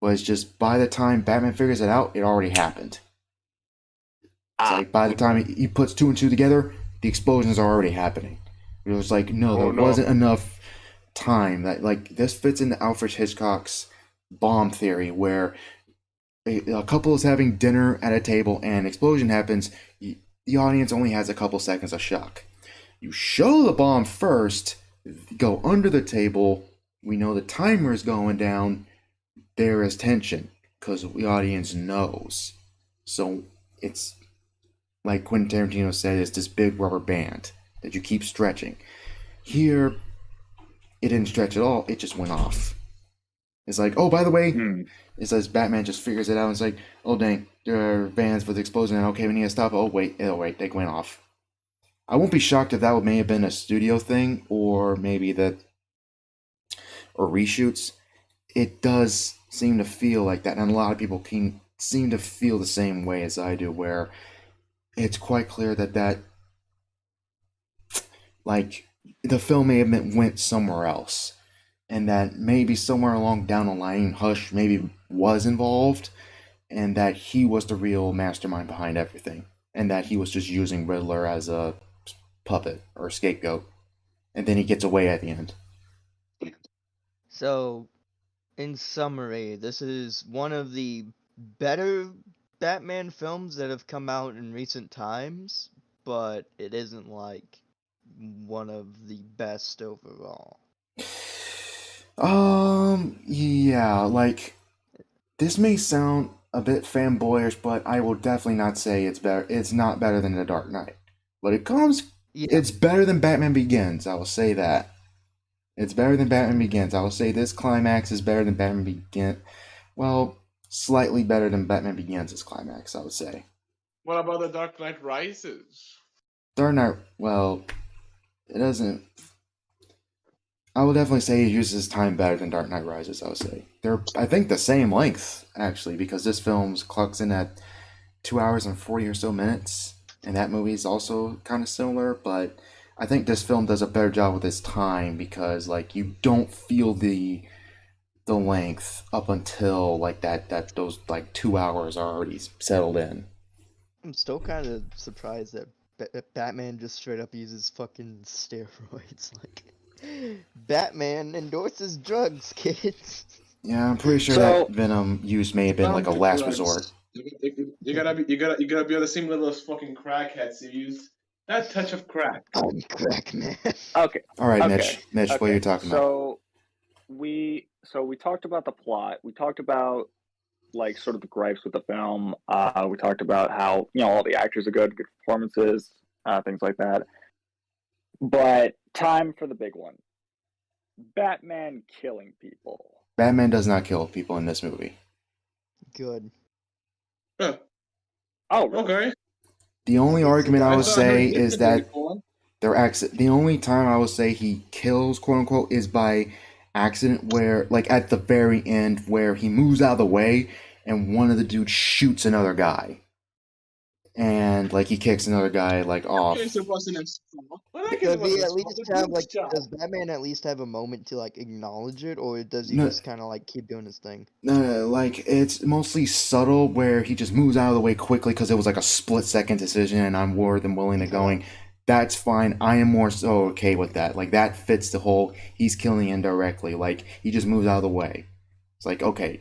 Was just by the time Batman figures it out, it already happened. It's like by the time he puts two and two together, the explosions are already happening. It was like, no, there wasn't enough time. That like this fits into Alfred Hitchcock's bomb theory, where a couple is having dinner at a table and an explosion happens. The audience only has a couple seconds of shock. You show the bomb first, go under the table. We know the timer is going down. There is tension because the audience knows. So it's like Quentin Tarantino said, it's this big rubber band that you keep stretching. Here, it didn't stretch at all. It just went off. It's like, oh, by the way, it says Batman just figures it out and it's like, oh, dang, there are vans with explosion. Okay, we need to stop. Oh, wait, they went off. I won't be shocked if that may have been a studio thing or maybe or reshoots. It does seem to feel like that, and a lot of people can seem to feel the same way as I do, where it's quite clear that like the film may have went somewhere else, and that maybe somewhere along down the line, Hush maybe was involved, and that he was the real mastermind behind everything, and that he was just using Riddler as a puppet or scapegoat, and then he gets away at the end. So, in summary, this is one of the better Batman films that have come out in recent times, but it isn't like one of the best overall. Yeah, like this may sound a bit fanboyish, but I will definitely not say it's better. It's not better than The Dark Knight, but Yeah. it's better than Batman Begins. I will say that. It's better than Batman Begins. I will say this climax is better than Batman Begins. Well, slightly better than Batman Begins' climax, I would say. What about The Dark Knight Rises? Dark Knight, well, it doesn't. I will definitely say he uses his time better than Dark Knight Rises, I would say. They're, I think, the same length, actually, because this film's clocks in at 2 hours and 40 or so minutes, and that movie's also kind of similar, but I think this film does a better job with its time because, like, you don't feel the length up until like that those like 2 hours are already settled in. I'm still kind of surprised that Batman just straight up uses fucking steroids. Like, Batman endorses drugs, kids. Yeah, I'm pretty sure So- that Venom use may have been like a last resort. You gotta be on the same level as fucking crackheads. You use that touch of crack. I'm crack man. Okay. All right, Okay, Mitch, what are you talking about? So we talked about the plot. We talked about like sort of the gripes with the film. We talked about how all the actors are good performances, things like that. But time for the big one: Batman killing people. Batman does not kill people in this movie. Good. Huh. Oh, really? Okay. The only argument I would thought I heard say you is said that before. the only time I would say he kills, quote unquote, is by accident, where like at the very end where he moves out of the way and one of the dudes shoots another guy. And like he kicks another guy like off. Okay, so it wasn't his fault. But I guess Does it wasn't he at his fault. least It's have his like? job. Does Batman at least have a moment to like acknowledge it, or does he No. just kind of like keep doing his thing? No, like it's mostly subtle where he just moves out of the way quickly because it was like a split-second decision and I'm more than willing to going. That's fine. I am more so okay with that. Like that fits the whole he's killing indirectly. Like he just moves out of the way. It's like, okay.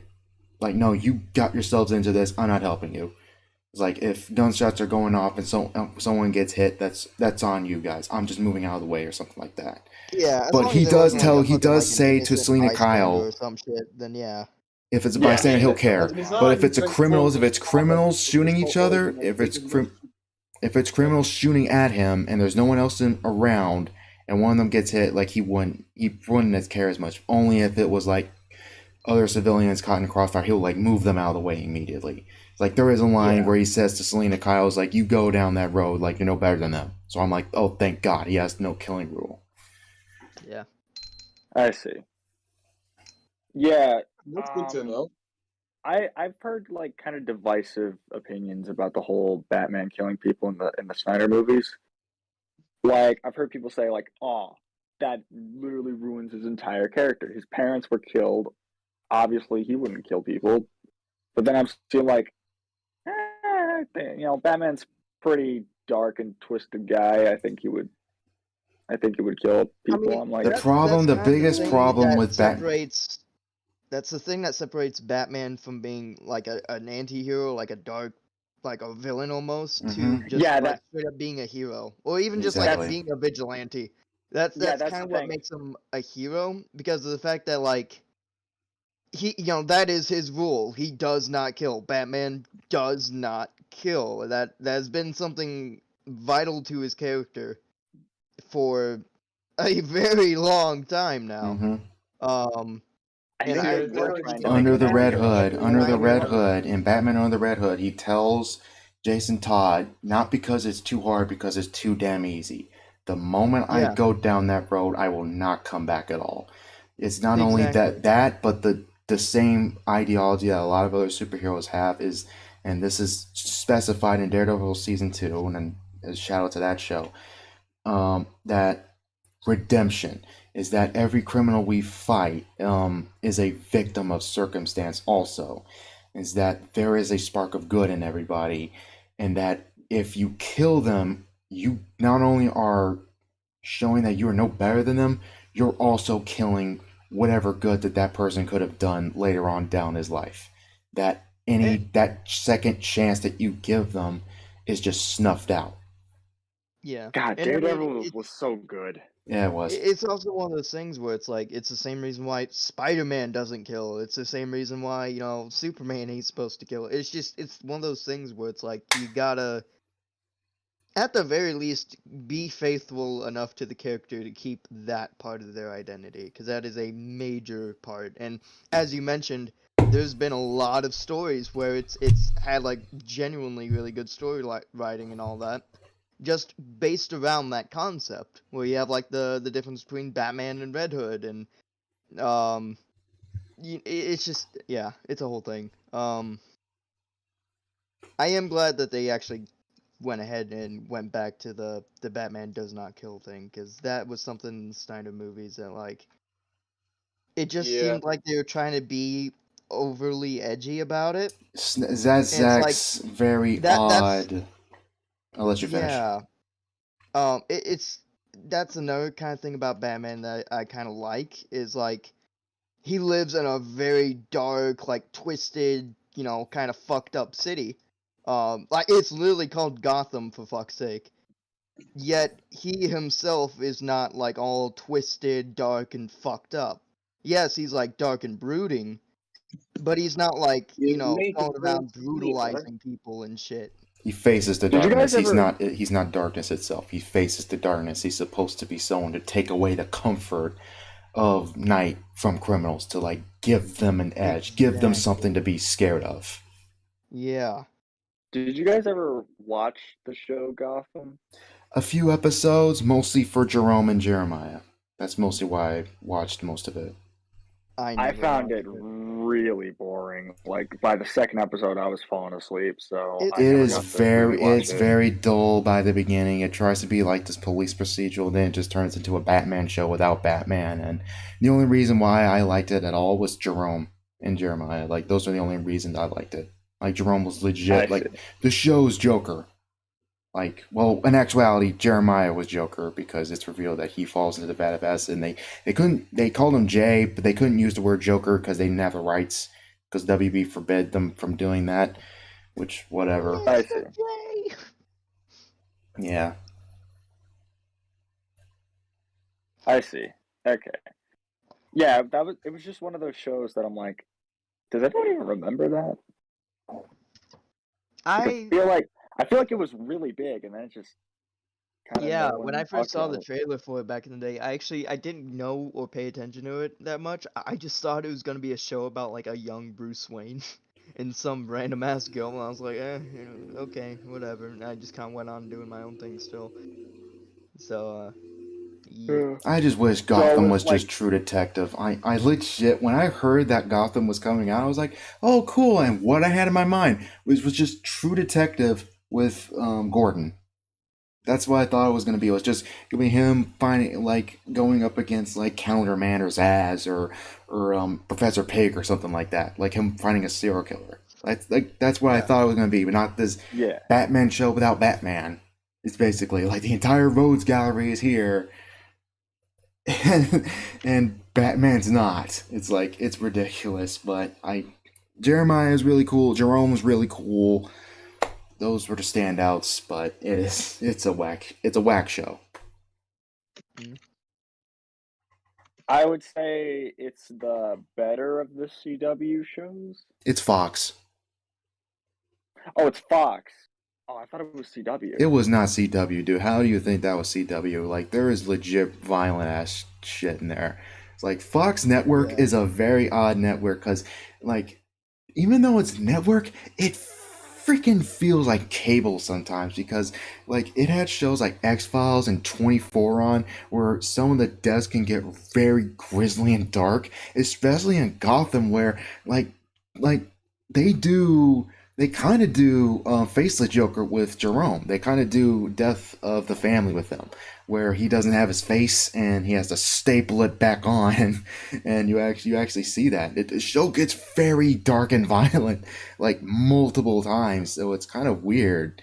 Like, no, you got yourselves into this. I'm not helping you. It's like if gunshots are going off and someone gets hit, that's on you guys. I'm just moving out of the way or something like that. Yeah, as But long he as it does wasn't, tell- like, a he fucking, does like, an say to innocent Selena bystander Kyle- or some shit, then yeah. If it's a Yeah, bystander, he'll care. It's But not if it's a like criminals, full- if it's criminals shooting each other, if it's criminals shooting at him and there's no one else around, and one of them gets hit, like he wouldn't care as much. Only if it was like other civilians caught in the crossfire, he'll like move them out of the way immediately. It's like there is a line Yeah. where he says to Selena Kyle's like, "You go down that road, like you're no better than them." So I'm like, oh, thank God, he has no killing rule. Yeah. I see. Yeah, That's good to know. I've heard like kind of divisive opinions about the whole Batman killing people in the Snyder movies. Like I've heard people say like, "Oh, that literally ruins his entire character. His parents were killed. Obviously, he wouldn't kill people." But then I'm still like, Batman's pretty dark and twisted guy. I think he would kill people. I'm like, The problem- the kind of biggest thing problem that with separates. That's the thing that separates Batman from being like an anti-hero, like a dark, like a villain almost, to Mhm. just Yeah, like that- straight up being a hero, or even just Exactly. like being a vigilante. That's Yeah, that's kind of the what thing. makes him a hero, because of the fact that like he, that is his rule. He does not kill. Batman does not kill. That has been something vital to his character for a very long time now. Mhm. I And think I they're literally trying just to Under make the him Red an Hood, anti-hero. under the Batman Red Hood. Hood, in Batman Under the Red Hood, he tells Jason Todd, not because it's too hard, because it's too damn easy. The moment I Yeah. go down that road, I will not come back at all. It's not only Exactly. that, but the same ideology that a lot of other superheroes have is, and this is specified in Daredevil season 2, and then a shout out to that show, that redemption is that every criminal we fight is a victim of circumstance also, is that there is a spark of good in everybody, and that if you kill them, you not only are showing that you are no better than them, you're also killing whatever good that person could have done later on down his life. That that second chance that you give them is just snuffed out. Yeah. God, And I mean, Daredevil it's- was so good. Yeah, it was. It's also one of those things where it's like it's the same reason why Spider-Man doesn't kill. It's the same reason why, you know, Superman ain't supposed to kill. It's one of those things where it's like you gotta, at the very least, be faithful enough to the character to keep that part of their identity, because that is a major part. And as you mentioned, there's been a lot of stories where it's had like genuinely really good story writing and all that, just based around that concept, where you have like the difference between Batman and Red Hood, and it's just, yeah, it's a whole thing. I am glad that they actually went ahead and went back to the Batman does not kill thing, because that was something in the Snyder movies that, like, it just Yeah. seemed like they were trying to be overly edgy about it. Zach's very that's odd. I'll let you finish. yeah. That's another kind of thing about Batman that I kind of like, is like he lives in a very dark, like twisted, you know, kind of fucked up city. Like it's literally called Gotham, for fuck's sake. Yet he himself is not like all twisted, dark, and fucked up. Yes, he's like dark and brooding, but he's not like, you know, going around brutalizing people and shit. He faces the Did you darkness. guys ever- He's not darkness itself. He faces the darkness. He's supposed to be someone to take away the comfort of night from criminals, to like give them an edge, give them something to be scared of. Yeah. Did you guys ever watch the show Gotham? A few episodes, mostly for Jerome and Jeremiah. That's mostly why I watched most of it. I found it really boring. Like by the second episode, I was falling asleep. So It is very dull by the beginning. It tries to be like this police procedural, then it just turns into a Batman show without Batman. And the only reason why I liked it at all was Jerome and Jeremiah. Like those are the only reasons I liked it. Like Jerome was legit. Like the show's Joker. Like, well, in actuality, Jeremiah was Joker, because it's revealed that he falls into the vat of acid, and they called him Jay, but they couldn't use the word Joker because they didn't have the rights, because WB forbid them from doing that, which, whatever. I see. Yeah. I see. Okay. Yeah, it was just one of those shows that I'm like, does anyone even remember that? I feel like it was really big, and then it just kind of Yeah, when I first saw the trailer for it back in the day, I didn't know or pay attention to it that much. I just thought it was gonna be a show about like a young Bruce Wayne and some random ass girl, and I was like, you know, okay, whatever. And I just kind of went on doing my own thing still. So, yeah. I just wish Gotham was just True Detective. I legit, when I heard that Gotham was coming out, I was like, oh, cool. And what I had in my mind was just True Detective with Gordon. That's what I thought it was going to be. It was just going to be him finding, like, going up against, like, Counterman or Zaz or Professor Pig or something like that. Like him finding a serial killer. That's what I thought it was going to be, but not this Batman show without Batman. It's basically like the entire Rhodes Gallery is here, and Batman's not. It's like, it's ridiculous. But Jeremiah is really cool. Jerome's really cool. Those were the standouts, but it's a whack show. I would say it's the better of the CW shows. It's Fox. Oh, it's Fox. Oh, I thought it was CW. It was not CW, dude. How do you think that was CW? Like, there is legit violent ass shit in there. It's like, Fox Network is a very odd network, because, like, even though it's network, it freaking feels like cable sometimes, because, like, it had shows like X-Files and 24 on, where some of the deaths can get very grisly and dark, especially in Gotham, where, like, they kind of do Faceless Joker with Jerome. They kind of do Death of the Family with him, where he doesn't have his face and he has to staple it back on, and you actually see that. The show gets very dark and violent, like, multiple times, so it's kind of weird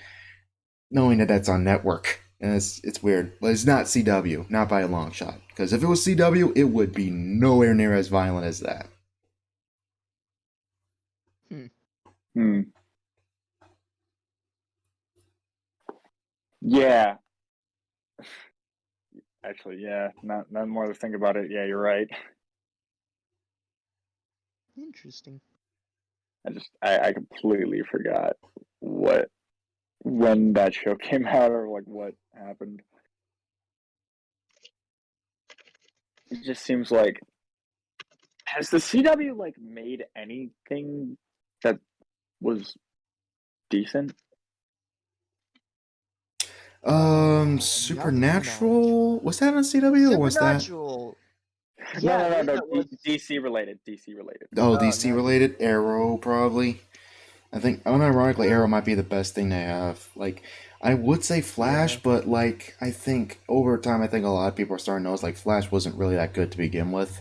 knowing that that's on network. And it's weird, but it's not CW, not by a long shot. Because if it was CW, it would be nowhere near as violent as that. Yeah. Actually, yeah. Not more to think about it. Yeah, you're right. Interesting. I completely forgot when that show came out or like what happened. It just seems like, has the CW like made anything that was decent? Supernatural? Was that on CW or was that? Supernatural. Yeah, No. that was... DC related. DC related. Oh, DC related? Arrow, probably. I think, unironically, Arrow might be the best thing they have. Like, I would say Flash, but like, I think over time, I think a lot of people are starting to notice like Flash wasn't really that good to begin with.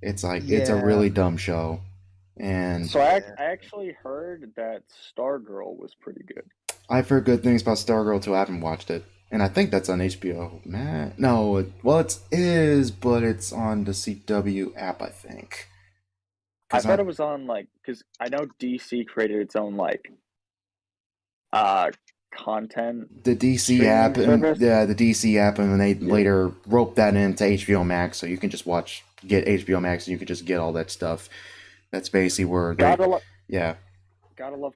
It's like it's a really dumb show, and so I actually heard that Stargirl was pretty good. I've heard good things about Stargirl too. I haven't watched it, and I think that's on HBO. Man, no, well, it is, but it's on the CW app, I think. I thought it was on like, because I know DC created its own like content. The DC app, and, the DC app, and then they later roped that into HBO Max, so you can just get HBO Max, and you can just get all that stuff. That's basically where Gotta love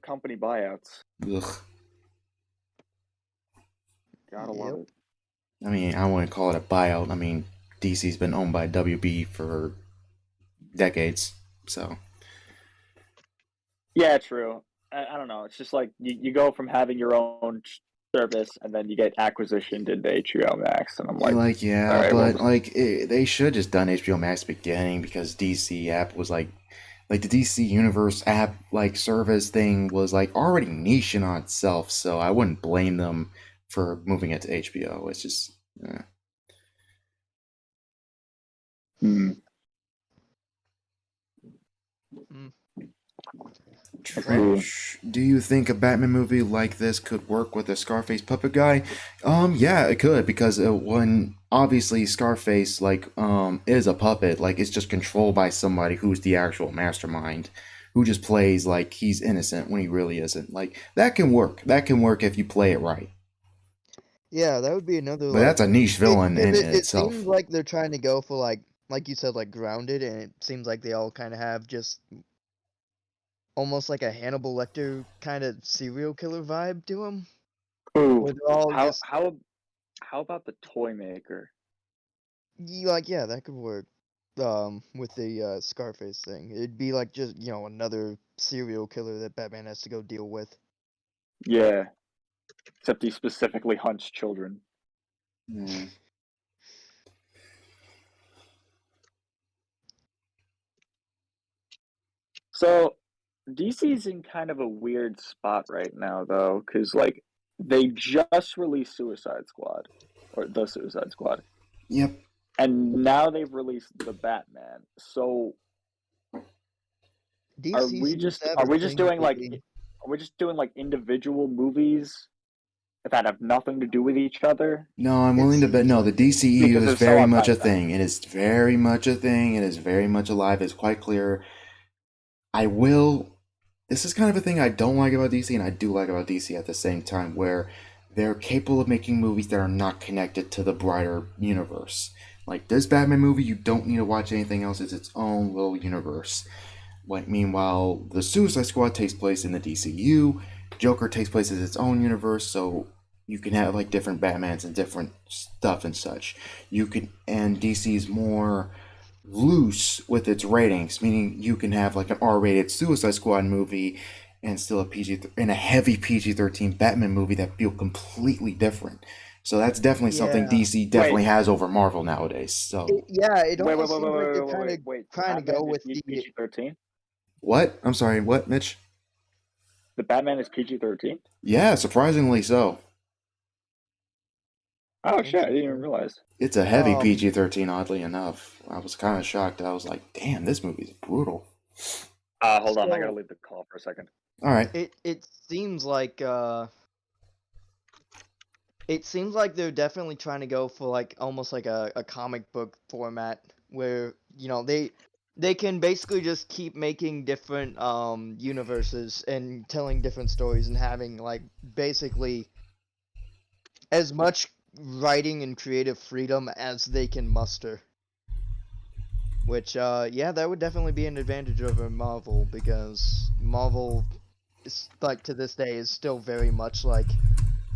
company buyouts. Ugh. Gotta love it. I mean, I wouldn't call it a buyout. I mean, DC's been owned by WB for decades, so. Yeah, true. I don't know. It's just like you go from having your own service and then you get acquisitioned into HBO Max, and I'm like, yeah, right, but they should just done HBO Max at the beginning, because DC app was like the DC Universe app service thing was like already niche in on itself, so I wouldn't blame them for moving it to HBO. It's just. Trench, do you think a Batman movie like this could work with a Scarface puppet guy? Yeah, it could, because when obviously Scarface is a puppet, it's just controlled by somebody who's the actual mastermind, who just plays like he's innocent when he really isn't. That can work. That can work if you play it right. Yeah, that would be another. But that's a niche villain in itself. It seems like they're trying to go for like you said, grounded, and it seems like they all kind of have just almost like a Hannibal Lecter kind of serial killer vibe to them. Ooh, how about the Toy Maker? Yeah, that could work. With the Scarface thing, it'd be like just another serial killer that Batman has to go deal with. Yeah, except he specifically hunts children. So DC's in kind of a weird spot right now, though, because they just released Suicide Squad, or the Suicide Squad. Yep. And now they've released the Batman. So are we just doing individual movies that have nothing to do with each other? No, I'm willing to bet. No, the DCEU is very much a thing. It is very much a thing. It is very much alive. It's quite clear. This is kind of a thing I don't like about DC, and I do like about DC at the same time, where they're capable of making movies that are not connected to the brighter universe. Like this Batman movie, you don't need to watch anything else. It's its own little universe. Meanwhile, the Suicide Squad takes place in the DCU. Joker takes place in its own universe, so you can have different Batmans and different stuff and such. And DC's more loose with its ratings, meaning you can have an R-rated Suicide Squad movie and still a heavy PG-13 Batman movie that feel completely different. So that's definitely something DC definitely has over Marvel nowadays. So it almost seems like they're kind of trying to go with the PG-13. What? I'm sorry. What, Mitch? The Batman is PG-13? Yeah, surprisingly so. Oh shit! I didn't even realize. It's a heavy PG-13. Oddly enough, I was kind of shocked. I was like, "Damn, this movie's brutal." Hold on, I gotta leave the call for a second. All right. It seems like they're definitely trying to go for almost like a comic book format, where they can basically just keep making different universes and telling different stories and having basically as much writing and creative freedom as they can muster. Which, yeah, that would definitely be an advantage over Marvel, because Marvel, is, like, to this day, is still very much like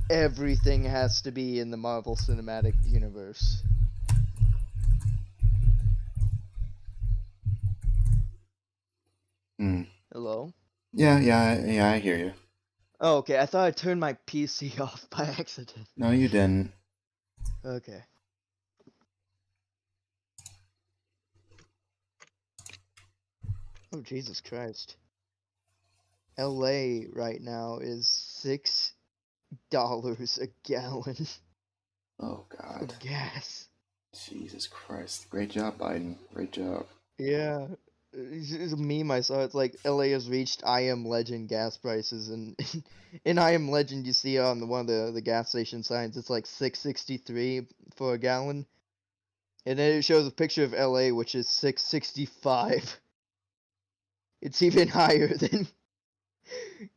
everything has to be in the Marvel Cinematic Universe. Hello? Yeah, I hear you. Oh, okay, I thought I turned my PC off by accident. No, you didn't. Okay. Oh, Jesus Christ. LA right now is $6 a gallon Oh God. of gas. Jesus Christ. Great job, Biden. Great job. Yeah. It's a meme I saw. It's like LA has reached I Am Legend gas prices, and in I Am Legend you see on one of the gas station signs it's like $6.63 for a gallon, and then it shows a picture of LA which is $6.65. It's even higher than.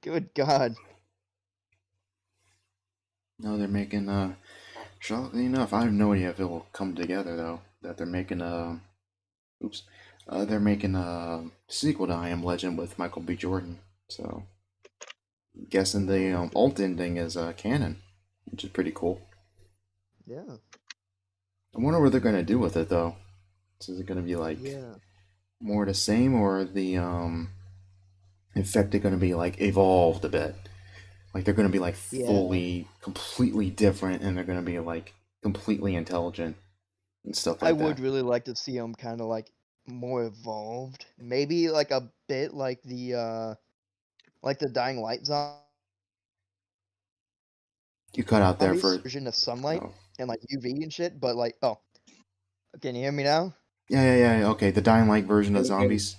Good God. No, they're making shockingly enough, I have no idea if it will come together though. That they're making they're making a sequel to I Am Legend with Michael B. Jordan. So, I'm guessing the alt ending is canon, which is pretty cool. Yeah. I wonder what they're gonna do with it though. So is it gonna be like more the same, or the infected gonna be like evolved a bit? Like they're gonna be like fully, completely different, and they're gonna be like completely intelligent and stuff like I that. would really like to see them kind of like more evolved. Maybe like a bit like the Dying Light zombie. You cut out there for version of sunlight and like UV and shit, but like can you hear me now? Yeah. Okay, the Dying Light version of zombies.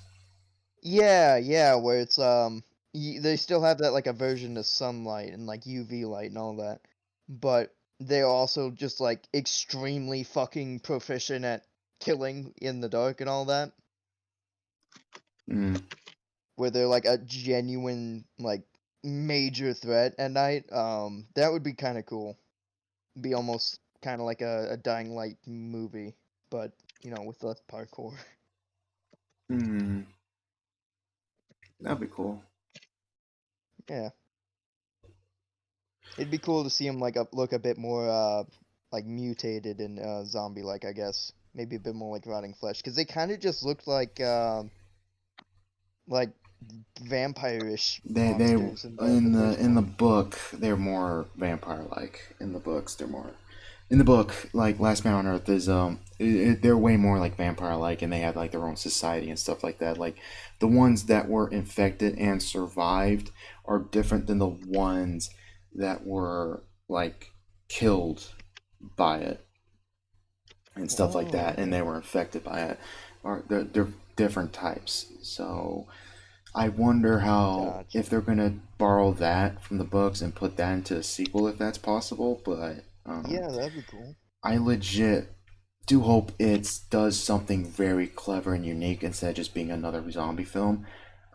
Yeah, where it's they still have that like a version of sunlight and like UV light and all that, but they're also just like extremely fucking proficient at killing in the dark and all that. Where they're like a genuine like major threat at night. That would be kind of cool. Be almost kind of like a Dying Light movie, but you know, with less parkour. That'd be cool. Yeah. It'd be cool to see him like look a bit more like mutated and zombie-like, I guess. Maybe a bit more like rotting flesh, because they kind of just looked like vampire-ish monsters in the book they're more vampire-like. In the books they're more. In the book, like Last Man on Earth is they're way more like vampire-like, and they have like their own society and stuff like that. Like the ones that were infected and survived are different than the ones that were like killed by it and stuff like that, and they were infected by it. Or they're different types. So I wonder how if they're gonna borrow that from the books and put that into a sequel, if that's possible. But yeah, that'd be cool. I legit do hope it does something very clever and unique instead of just being another zombie film.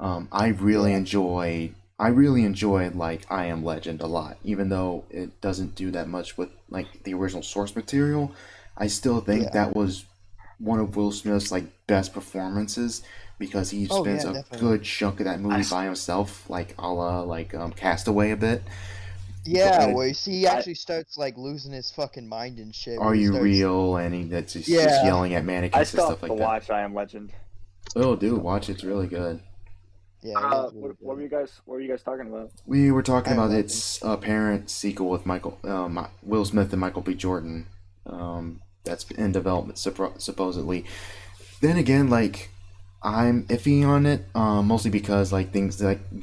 I really enjoyed like I Am Legend a lot, even though it doesn't do that much with like the original source material. I still think that was one of Will Smith's like best performances, because he spends a good chunk of that movie by himself, like a la like Castaway a bit. Yeah, where he actually starts like losing his fucking mind and shit. Are you real? And that's just yelling at mannequins and stuff like that. I watch I Am Legend. Oh, dude, watch it. It's really good. Yeah. What were you guys talking about? We were talking about its apparent sequel with Will Smith and Michael B. Jordan. That's in development supposedly. Then again, like I'm iffy on it, mostly because like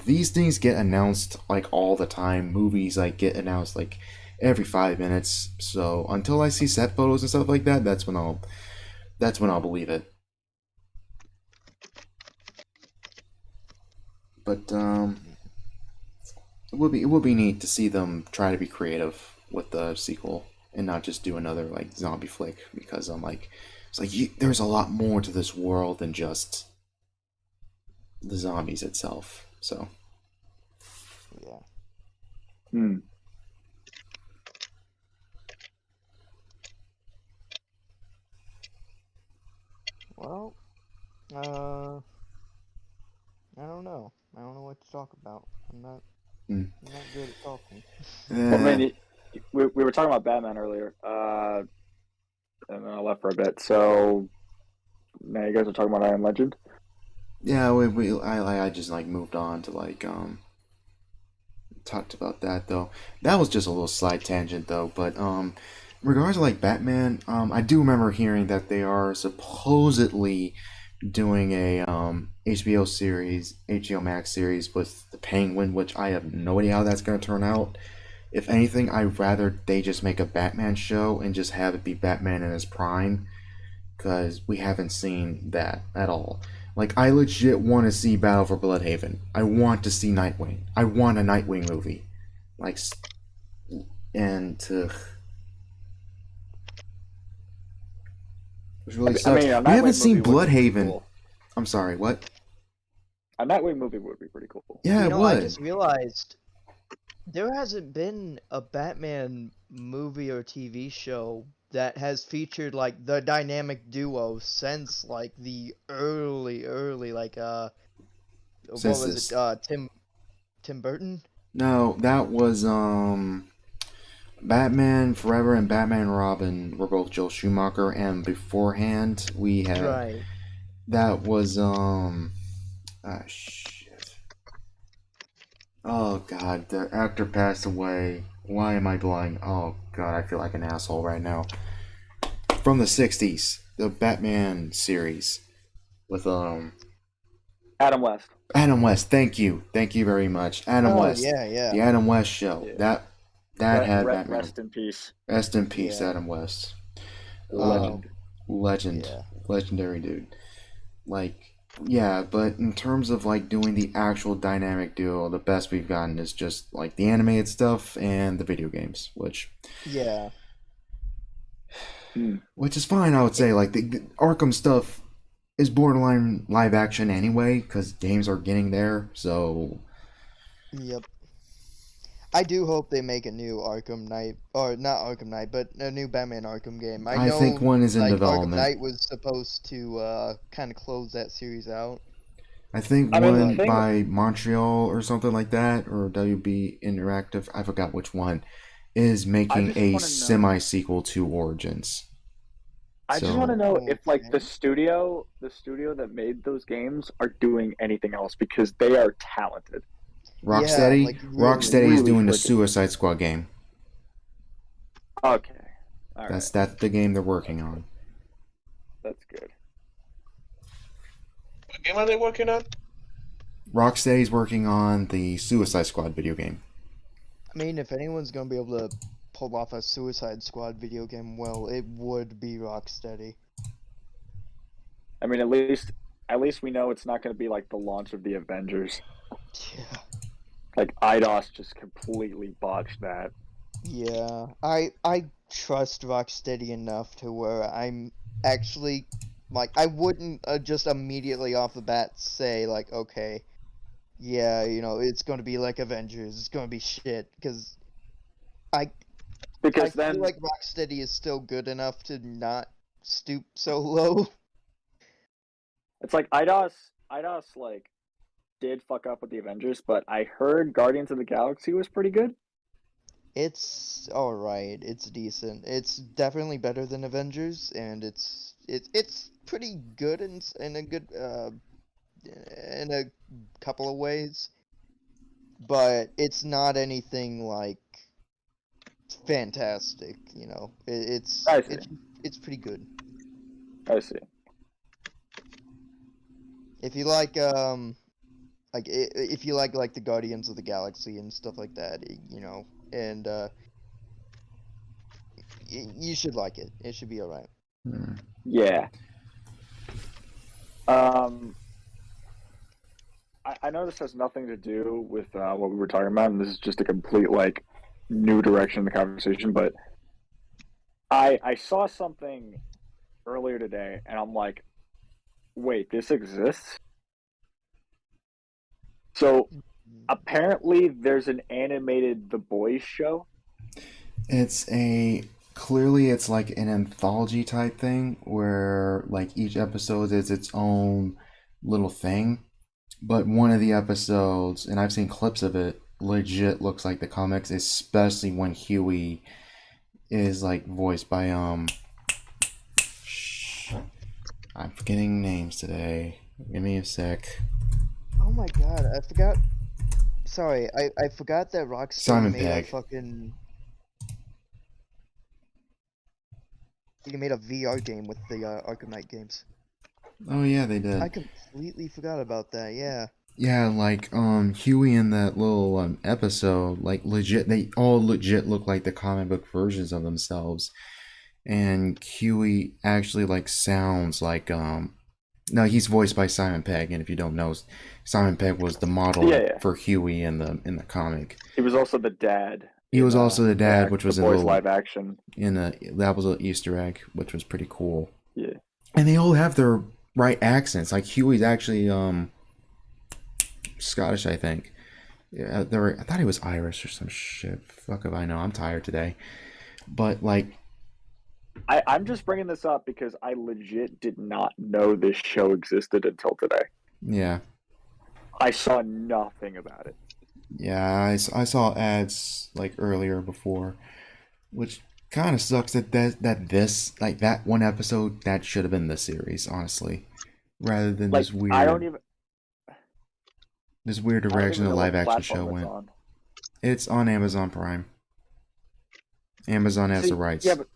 these things get announced like all the time. Movies like get announced like every 5 minutes. So until I see set photos and stuff like that, that's when I'll believe it. But it would be neat to see them try to be creative with the sequel and not just do another like zombie flick, because it's like there's a lot more to this world than just the zombies itself. So Hmm. I'm not good at talking. Well, I mean, we were talking about Batman earlier, and then I left for a bit. So now you guys are talking about I Am Legend. Yeah, I just like moved on to like talked about that though. That was just a little side tangent though, but in regards to like Batman, I do remember hearing that they are supposedly doing a HBO series, HBO Max series with the Penguin, which I have no idea how that's gonna turn out. If anything, I'd rather they just make a Batman show and just have it be Batman in his prime, because we haven't seen that at all. Like, I legit want to see Battle for Bloodhaven. I want to see Nightwing. I want a Nightwing movie. Like, and to... Which really sucks. a We haven't Nightwing seen movie would be Bloodhaven. cool. I'm sorry, what? A Nightwing movie would be pretty cool. Yeah, You it know, would. I just realized there hasn't been a Batman movie or TV show that has featured like the dynamic duo since like the early like what Since was this- it Tim Burton? No, that was Batman Forever and Batman and Robin were both Joel Schumacher, and beforehand we had Right. that was shit. Oh god, the actor passed away. Why am I blind? Oh god, I feel like an asshole right now. From the 60s, the Batman series with Adam West. Adam West. Thank you very much, Adam Oh, West. yeah. The Adam West show. Yeah. That had Batman. Rest in peace. Rest in peace, Yeah. Adam West. Legend. Legend. Yeah. Legendary dude. Like, yeah, but in terms of like doing the actual dynamic duo, the best we've gotten is just like the animated stuff and the video games, which Yeah. is fine, I would say. Like the Arkham stuff is borderline live action anyway, because games are getting there. So Yep. I do hope they make a new Arkham Knight, or not Arkham Knight, but a new Batman Arkham game. I know, think one is in like, development. Arkham Knight was supposed to kind of close that series out. I think I mean, the one thing- by Montreal or something like that, or WB Interactive, I forgot which one, is making just a wanna know- semi-sequel to Origins. I just So- want to know if like Okay. the studio that made those games are doing anything else, because they are talented. Rocksteady? like, really, Rocksteady is really doing the freaking- Suicide Squad game. Okay. All right. That's the game they're working on. That's good. What game are they working on? Rocksteady's working on the Suicide Squad video game. I mean, if anyone's gonna be able to pull off a Suicide Squad video game, well, it would be Rocksteady. I mean, at least we know it's not going to be like the launch of the Avengers. Yeah. Like IDOS just completely botched that. Yeah, I trust Rocksteady enough to where I'm actually like I wouldn't just immediately off the bat say like, okay, yeah, you know, it's going to be like Avengers, it's going to be shit, because I Because then feel like Rocksteady is still good enough to not stoop so low. it's like IDOS like did fuck up with the Avengers, but I heard Guardians of the Galaxy was pretty good. It's all right. It's decent. It's definitely better than Avengers, and it's pretty good in a good in a couple of ways, but it's not anything like fantastic. You know, it's I see. it's pretty good. I see. If you like if you like the Guardians of the Galaxy and stuff like that, you know, and you should like it. It should be all right. Yeah. I know this has nothing to do with what we were talking about, and this is just a complete like new direction in the conversation. But I saw something earlier today, and I'm like, wait, this exists? So apparently, there's an animated The Boys show. It's like an anthology type thing where like each episode is its own little thing, But one of the episodes, and I've seen clips of it, legit looks like the comics, especially when Huey is like voiced by I'm forgetting names today. Give me a sec. Oh my god, I forgot. Sorry, I forgot that Rocksteady Simon made a Pegg. fucking. He made a VR game with the Arkham Knight games. Oh yeah, they did. I completely forgot about that. Yeah. Yeah, like Huey in that little episode, like legit, they all legit look like the comic book versions of themselves, and Huey actually like sounds like no, he's voiced by Simon Pegg, and if you don't know, Simon Pegg was the model Yeah. for Huey in the comic. He was also the dad. He was also the dad, which was the a boys little live action. That was an Easter egg, which was pretty cool. Yeah. And they all have their right accents. Like Huey's actually Scottish, I think. Yeah, I thought he was Irish or some shit. Fuck if I know. I'm tired today. But like, I'm just bringing this up because I legit did not know this show existed until today. yeah, I saw nothing about it. yeah. I saw ads like earlier before, which kind of sucks that this like that one episode that should have been the series, honestly, rather than Like, this weird. I don't even. This weird I don't direction even the know live what action show platform it's went. on. It's on Amazon Prime. Amazon has the rights. Yeah, but.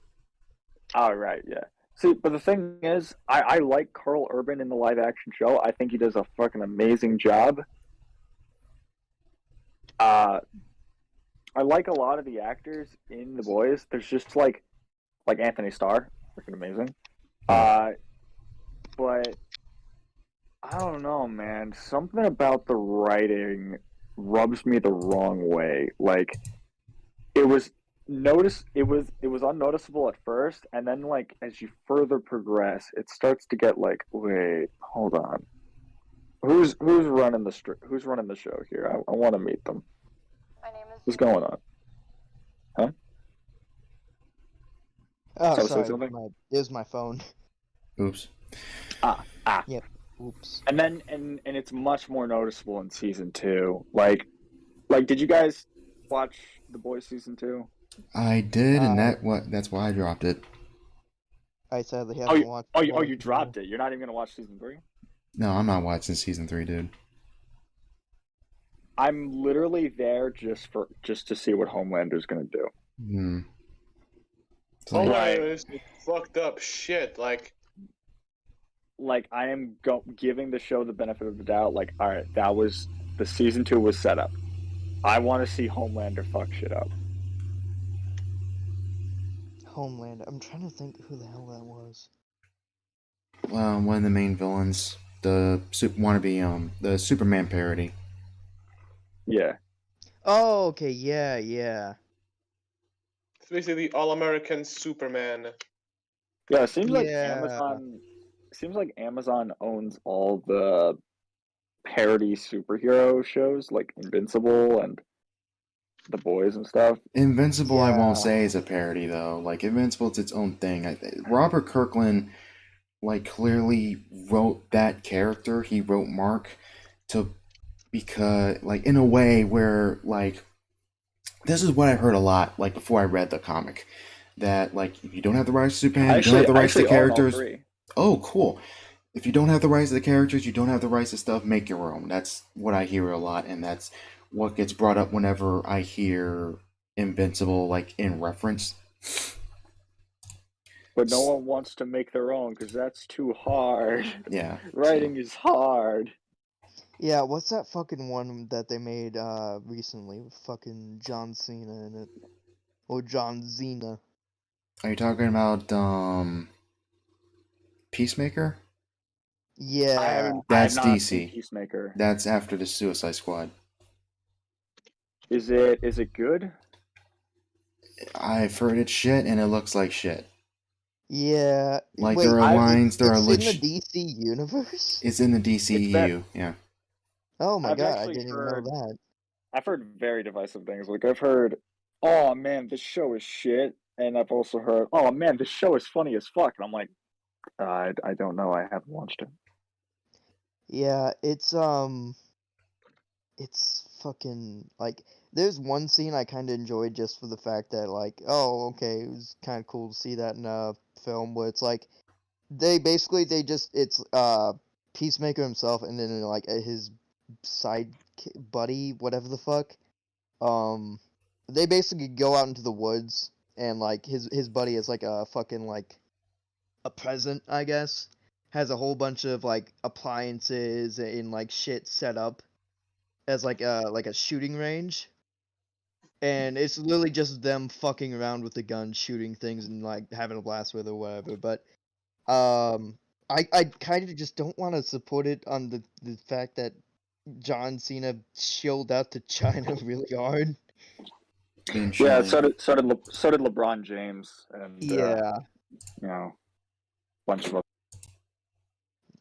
Oh, right, yeah. See, but the thing is, I like Carl Urban in the live action show. I think he does a fucking amazing job. I like a lot of the actors in The Boys. There's just like Anthony Starr, freaking amazing. But I don't know, man. Something about the writing rubs me the wrong way. Like it was unnoticeable at first, and then like as you further progress, it starts to get like, wait, hold on. Who's running the show here? I want to meet them. My name is. What's going on? Huh? Oh, So say sorry. something? It was my phone. Oops. Yep. Oops. And then and it's much more noticeable in season 2. Like did you guys watch The Boys season 2? I did, and that's why I dropped it. I sadly haven't watched. You dropped it. You're not even gonna watch season 3? No, I'm not watching season 3, dude. I'm literally there just to see what Homelander's gonna do. Hmm. Homelander is fucked up shit. Like I am giving the show the benefit of the doubt. Like, all right, that was the season 2 was set up. I want to see Homelander fuck shit up. Homeland. I'm trying to think who the hell that was. One of the main villains, the the Superman parody. Yeah. Oh, okay. Yeah, yeah. it's basically All-American Superman. Yeah, it seems like Yeah. Amazon. Seems like Amazon owns all the parody superhero shows, like Invincible and The Boys and stuff. Invincible, I Yeah. won't say is a parody though. Like Invincible, it's its own thing. Robert Kirkland, like clearly wrote that character. He wrote Mark because, like, in a way where, like, this is what I've heard a lot. Like before I read the comic, that like if you don't have the rights to Superman, you don't have the rights to the characters. Oh, cool. If you don't have the rights to the characters, you don't have the rights to stuff, make your own. That's what I hear a lot, and that's what gets brought up whenever I hear Invincible, like, in reference. But no one wants to make their own because that's too hard. Yeah. Writing is hard. Yeah, what's that fucking one that they made recently with fucking John Cena in it? Or John Cena. Are you talking about, Peacemaker? Yeah. That's I have not seen DC. Peacemaker. That's after the Suicide Squad. Is it good? I've heard it's shit, and it looks like shit. Yeah. Like, Wait, there are lines, there are it's legit. in the DC universe? It's in the DCEU, yeah. Oh my I've god, I actually didn't heard- even know that. I've heard very divisive things. Like I've heard, oh man, this show is shit, and I've also heard, oh man, this show is funny as fuck. And I'm like, I don't know. I haven't watched it. Yeah, it's fucking like there's one scene I kind of enjoyed just for the fact that like, oh, okay, it was kind of cool to see that in a film where it's like they just it's Peacemaker himself and then like his side buddy, whatever the fuck. Um, they basically go out into the woods and like his buddy is like a fucking like a present, I guess. Has a whole bunch of like appliances and like shit set up as like a shooting range. And it's literally just them fucking around with the gun, shooting things and like having a blast with it or whatever. But I kind of just don't want to support it on the fact that John Cena chilled out to China really hard. Yeah, so did LeBron James and Yeah. you know, bunch of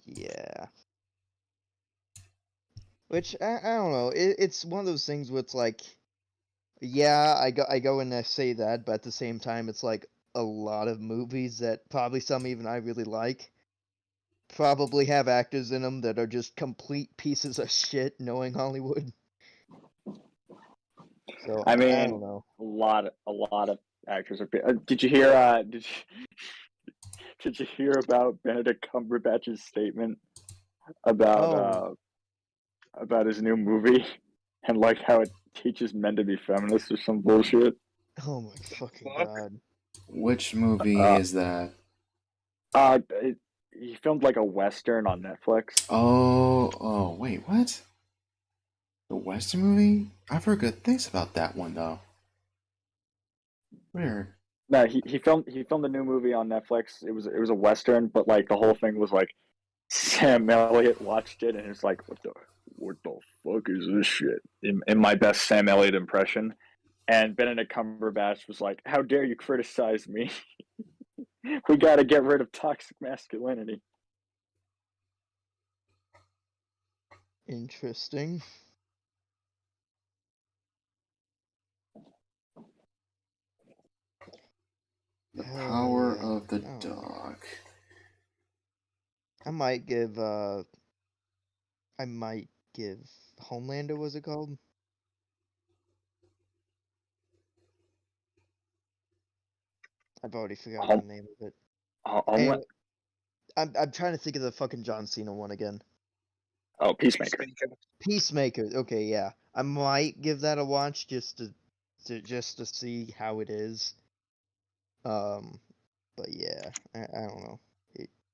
Yeah. Which I don't know. It's one of those things where it's like, yeah, I go and I say that, but at the same time, it's like a lot of movies that probably some even I really like probably have actors in them that are just complete pieces of shit, knowing Hollywood. So I I mean, don't know. a lot of actors are. Did you hear? Did you hear about Benedict Cumberbatch's statement about about his new movie and like how it teaches men to be feminists or some bullshit? Oh my fucking god! Which movie is that? He filmed like a western on Netflix. Oh, wait, what? The Western movie? I've heard good things about that one though. Where? No, he filmed a new movie on Netflix. It was a western, but like the whole thing was like Sam Elliott watched it and it's like, what the fuck is this shit? In my best Sam Elliott impression. And Benedict Cumberbatch was like, how dare you criticize me? We gotta get rid of toxic masculinity. Interesting. The Power of the Dog. I might give Homelander, was it called? I've already forgotten the name of it. Anyway, I'm trying to think of the fucking John Cena one again. Oh, Peacemaker. Peacemaker. Okay, yeah. I might give that a watch just to see how it is. But yeah, I don't know.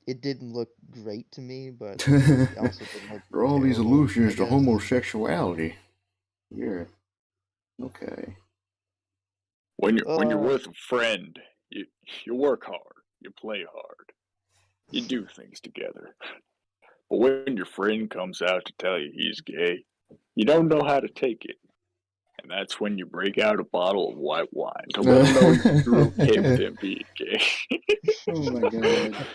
It didn't look great to me, but it also didn't look For all these terrible, allusions I to guess. homosexuality. Yeah. Okay. When you're with a friend, you work hard, you play hard, you do things together. But when your friend comes out to tell you he's gay, you don't know how to take it. And that's when you break out a bottle of white wine to let him know you're okay with him being gay. Oh my god.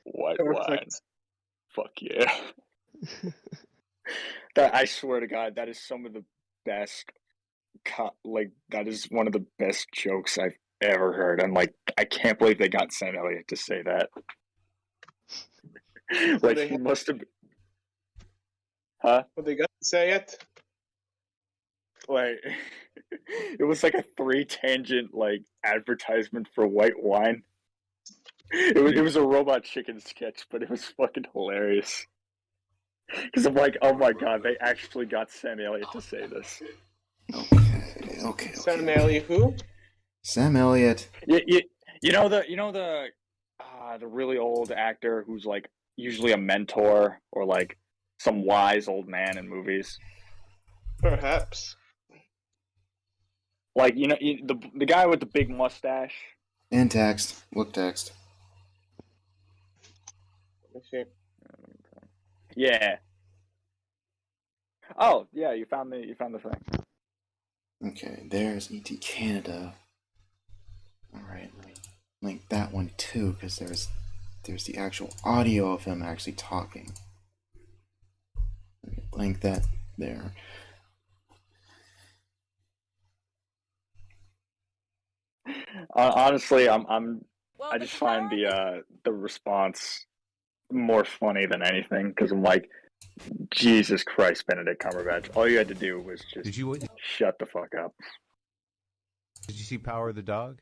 White wine. Fuck yeah. I swear to God, that is some of the best. Like, that is one of the best jokes I've ever heard. And like, I can't believe they got Sam Elliott to say that. Like, he must have. Huh? What they got to say it? Like, it was like a 3-tangent like advertisement for white wine. It was a Robot Chicken sketch, but it was fucking hilarious. Because I'm like, oh my god, they actually got Sam Elliott to say this. Okay. Sam Elliott who? Sam Elliott. You know the really old actor who's like usually a mentor or like some wise old man in movies. Perhaps. Like, you know, the guy with the big mustache. And text. Look text. Let me see. Yeah. Oh, yeah, you found the thing. Okay, there's ET Canada. Alright, let me link that one too, because there's the actual audio of him actually talking. Let me link that there. Honestly, I just find the response more funny than anything because I'm like, Jesus Christ, Benedict Cumberbatch. All you had to do was just shut the fuck up. Did you see Power of the Dog?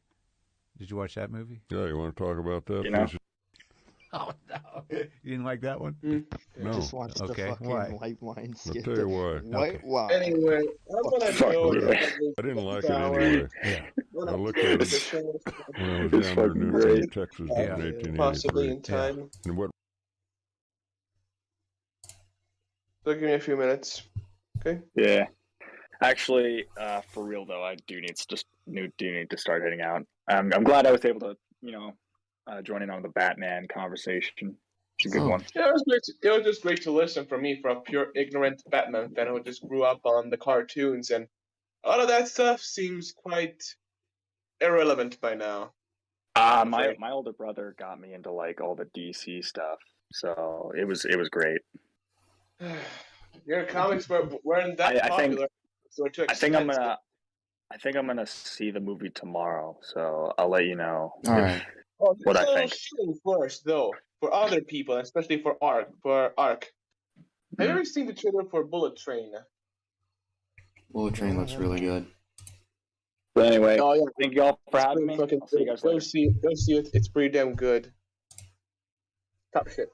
Did you watch that movie? Yeah, you want to talk about that? You know? Oh no, you didn't like that one? No. Just watch the fucking Why? White Wine skit. I'll tell you why. White Wine. Anyway, I'm gonna go. I didn't like it anyway. Yeah. I looked at it when I was It's down there fucking in great. Texas Yeah. in 1883. Possibly in time. And what So give me a few minutes. Okay. Yeah. Actually, for real though, I do need to start heading out. I'm glad I was able to, join in on the Batman conversation. It's a good one. Yeah, it was great. It was just great to listen from me, for a pure ignorant Batman fan who just grew up on the cartoons, and a lot of that stuff seems quite irrelevant by now. My older brother got me into like all the DC stuff, so it was great. Your comics weren't that popular. So it took I think I'm gonna see the movie tomorrow, so I'll let you know what I think. First, though, for other people, especially for Ark. Have you ever seen the trailer for Bullet Train? Bullet Train looks really good. But anyway, Oh, yeah. thank y'all for having me. I'll see you guys Go later. see it. It's pretty damn good. Top shit.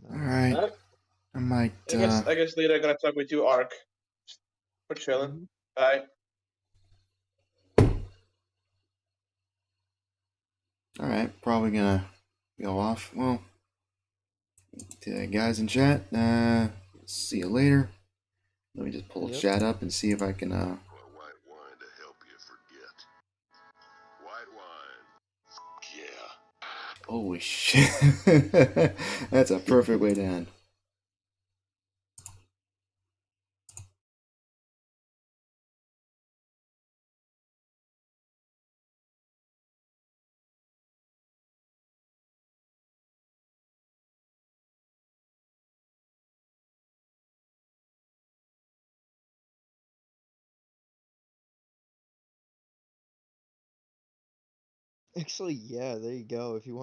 All right. I might. I guess later I'm gonna talk with you, Ark. We're chilling. Bye. All right. Probably gonna go off. Well, to guys in chat. See you later. Let me just pull the chat up and see if I can. white wine to help you forget. White wine. Yeah. Holy shit. That's a perfect way to end. Actually, yeah, there you go. If you want